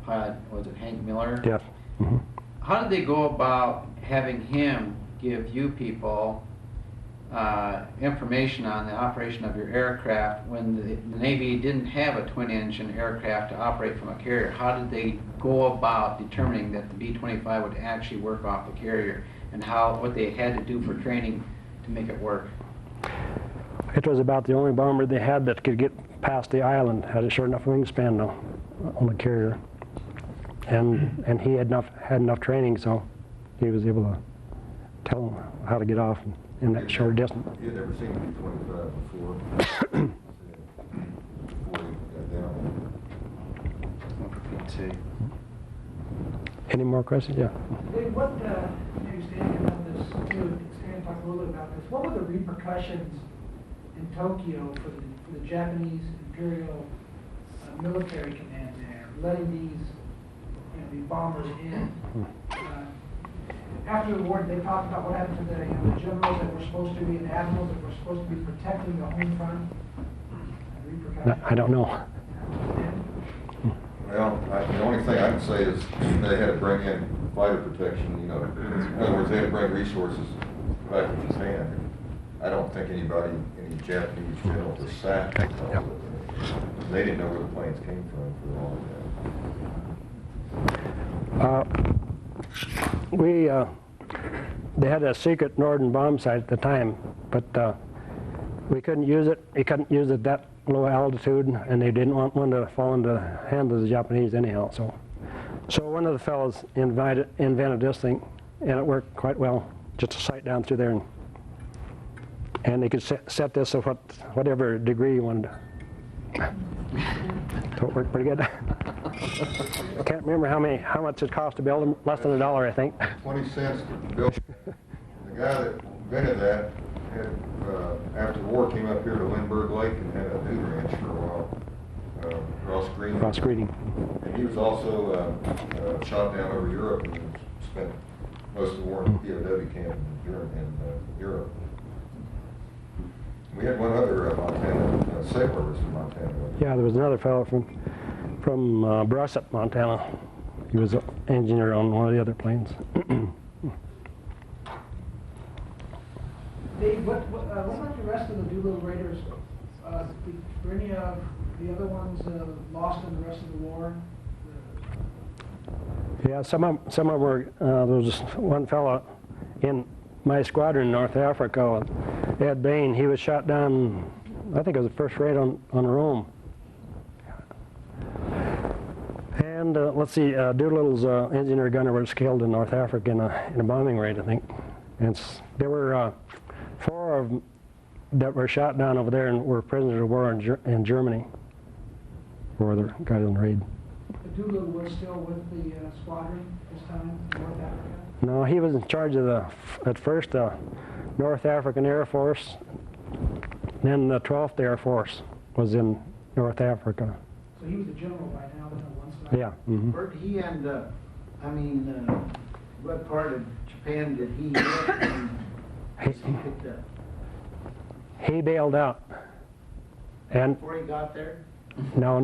pilot, was it Hank Miller? Yeah. Mm-hmm. How did they go about having him give you people information on the operation of your aircraft when the Navy didn't have a twin-engine aircraft to operate from a carrier? How did they go about determining that the B-25 would actually work off the carrier, and what they had to do for training to make it work? It was about the only bomber they had that could get past the island, had a short enough wingspan on the carrier. And he had enough training, so he was able to tell them how to get off in that short distance. You had never seen B-25 before? Before he got down. Any more questions? Yeah. Dave, what, maybe standing about this, Stan talked a little bit about this, what were the repercussions in Tokyo for the Japanese Imperial Military Command there, letting these bombers in? After the war, they talked about what happened to the generals that were supposed to be, and admirals that were supposed to be protecting the home front? Repercussions? I don't know. Well, the only thing I can say is they had to bring in fighter protection, in other words, they had to bring resources back from Japan. I don't think any Japanese general was sacked. Yep. They didn't know where the planes came from for all of that. They had a secret Norden bomb site at the time, but we couldn't use it. They couldn't use it that low altitude, and they didn't want one to fall into the hands of the Japanese anyhow. So one of the fellows invented this thing, and it worked quite well. Just a sight down through there, and they could set this of whatever degree you wanted. So it worked pretty good. I can't remember how much it cost to build them. Less than $1, I think. 20 cents to build. The guy that invented that had, after the war, came up here to Lindbergh Lake and had a dude ranch for a while. Ross Greeting. And he was also shot down over Europe and spent most of the war in the POW camp in Europe. We had one other Montana sailor was from Montana. Yeah, there was another fellow from Brusset, Montana. He was an engineer on one of the other planes. Dave, what about the rest of the Doolittle Raiders? Were any of the other ones lost in the rest of the war? Yeah, some of them were. There was one fellow in my squadron in North Africa, Ed Bain. He was shot down. I think it was the first raid on Rome. And let's see, Doolittle's engineer gunner was killed in North Africa in a bombing raid, I think. And there were 4 of them that were shot down over there and were prisoners of war in Germany. 4 other guys on the raid. Doolittle was still with the squadron this time in North Africa? No, he was in charge of at first the North African Air Force, then the 12th Air Force was in North Africa. So he was a general by now, then on one side? Yeah. Mm-hmm. Where did he end up? What part of Japan did he live in? Was he picked up? He bailed out. And Before he got there? no.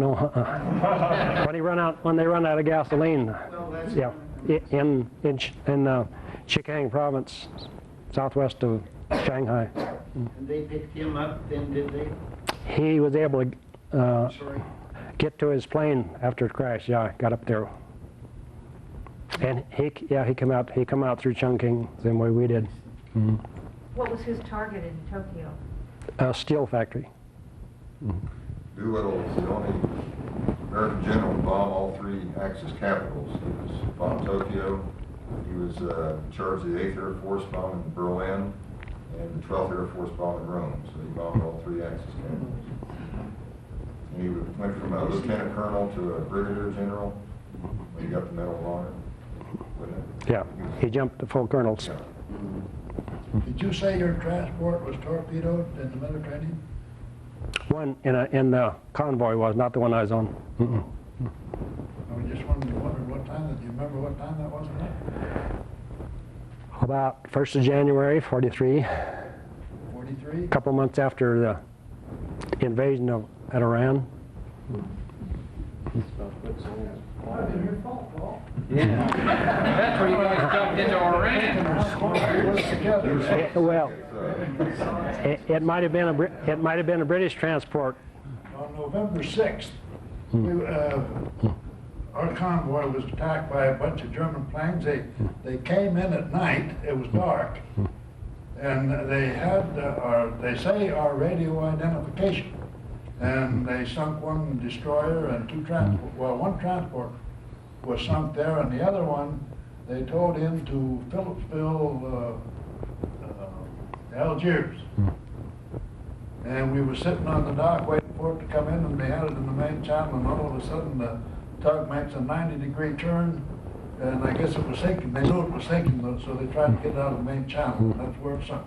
When they run out of gasoline. Well, that's Yeah. Zhejiang province, southwest of Shanghai. And they picked him up then, did they? He was able to Sorry. get to his plane after it crashed. Yeah, got up there. And he came out through Chongqing, same way we did. What was his target in Tokyo? A steel factory. Doolittle was the only American general to bomb all three Axis capitals. He was bombed Tokyo. He was in charge of the 8th Air Force bombing in Berlin and the 12th Air Force bombing Rome. So he bombed all three Axis capitals. And he went from a lieutenant colonel to a brigadier general when he got the Medal of Honor. Wasn't it? Yeah, he jumped to full colonels. Yeah. Did you say your transport was torpedoed in the Mediterranean? One in the convoy was, not the one I was on. I was just wondering what time, do you remember what time that was? About 1st of January, 43, 43? a couple months after the invasion of Iran. Yeah. That's where you guys jumped into Iran. Well, it might have been a British transport. On November 6th, our convoy was attacked by a bunch of German planes. They came in at night, it was dark, and they had, they say, our radio identification. And they sunk one destroyer and two transport. Well, one transport was sunk there, and the other one they towed into Phillipsville, Algiers. And we were sitting on the dock waiting for it to come in, and they had it in the main channel, and all of a sudden the tug makes a 90-degree turn, and I guess it was sinking. They knew it was sinking, so they tried to get it out of the main channel, and that's where it sunk.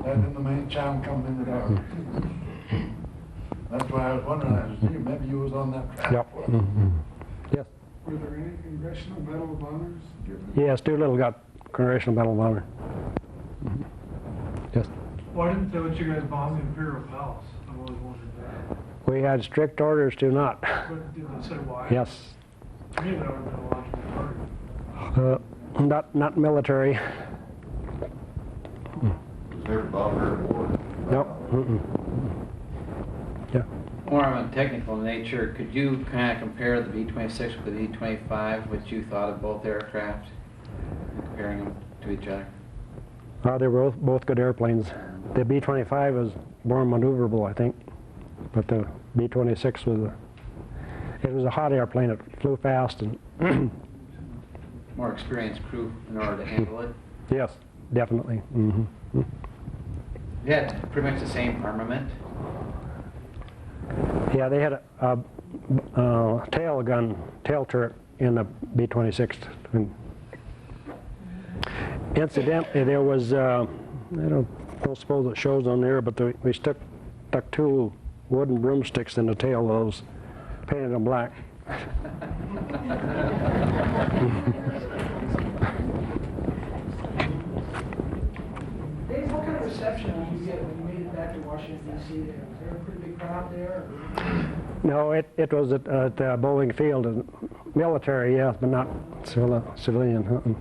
That in the main channel coming in the dark. That's why I was wondering, gee, maybe you was on that transport. Yep. Yes. Were there any Congressional Medal of Honors given? Yes, Doolittle got Congressional Medal of Honor. Yes. Why didn't they let you guys bomb the Imperial Palace? I've always wondered that. We had strict orders to not. But did they say why? Yes. To me, that would have been a logical target. Not military. It was never bombed during the war. Nope. Yeah. More on a technical nature, could you kind of compare the B-26 with the B-25, what you thought of both aircraft, comparing them to each other? They were both good airplanes. The B-25 was more maneuverable, I think, but the B-26 was a hot airplane. It flew fast and More experienced crew in order to handle it? yes, definitely. They had pretty much the same armament? Yeah, they had a tail turret in the B-26. Incidentally, there was, I don't suppose it shows on there, but we stuck two wooden broomsticks in the tail of those, painted them black. Dave, what kind of reception did you get when you made it back to Washington, D.C. there? Was there a pretty big crowd there? No, it was at Bowling Field, military, yes, but not civilian.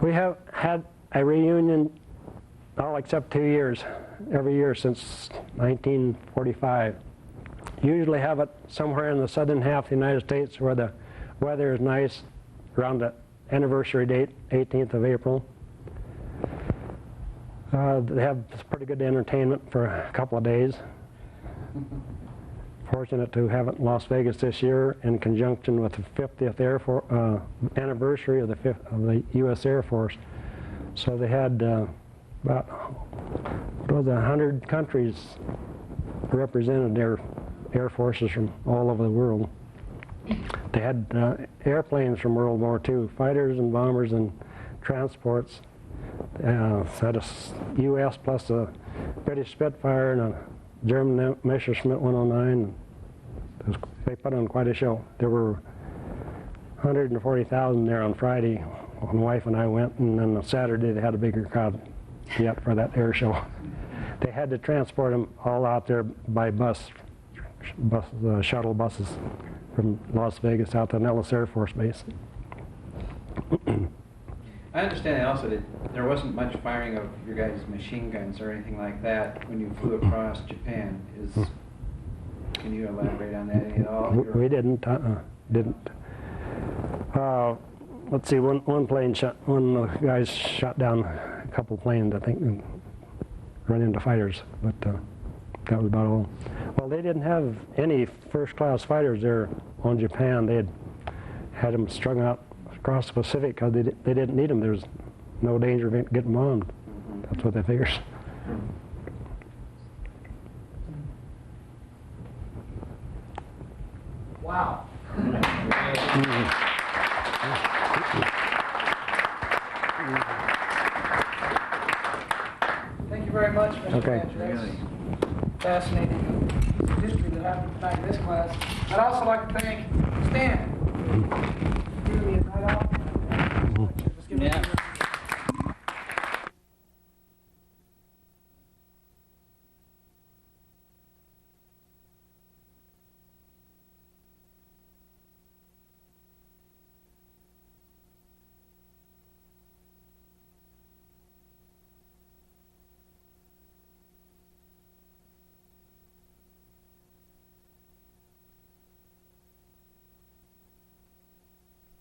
We have had a reunion all except 2 years, every year since 1945. Usually have it somewhere in the southern half of the United States where the weather is nice, around the anniversary date, 18th of April. They have pretty good entertainment for a couple of days. Fortunate to have it in Las Vegas this year in conjunction with the 50th anniversary of the U.S. Air Force. So they had about 100 countries represented, their air forces from all over the world. They had airplanes from World War II, fighters and bombers and transports. Had a U.S. plus a British Spitfire and a German Messerschmitt 109. They put on quite a show. There were 140,000 there on Friday when my wife and I went, and then on Saturday they had a bigger crowd yet for that air show. They had to transport them all out there by shuttle buses from Las Vegas out to Nellis Air Force Base. I understand also that there wasn't much firing of your guys' machine guns or anything like that when you flew across Japan. Can you elaborate on that any at all? We didn't. Didn't. Let's see. One plane shot. One guys shot down a couple planes, I think, and run into fighters. But that was about all. Well, they didn't have any first-class fighters there on Japan. They had them strung out across the Pacific because they didn't need them. There was no danger of getting bombed. That's what they figured. Wow. Thank you very much, Mr. Okay. Thatcher. That's fascinating history that happened tonight in this class. I'd also like to thank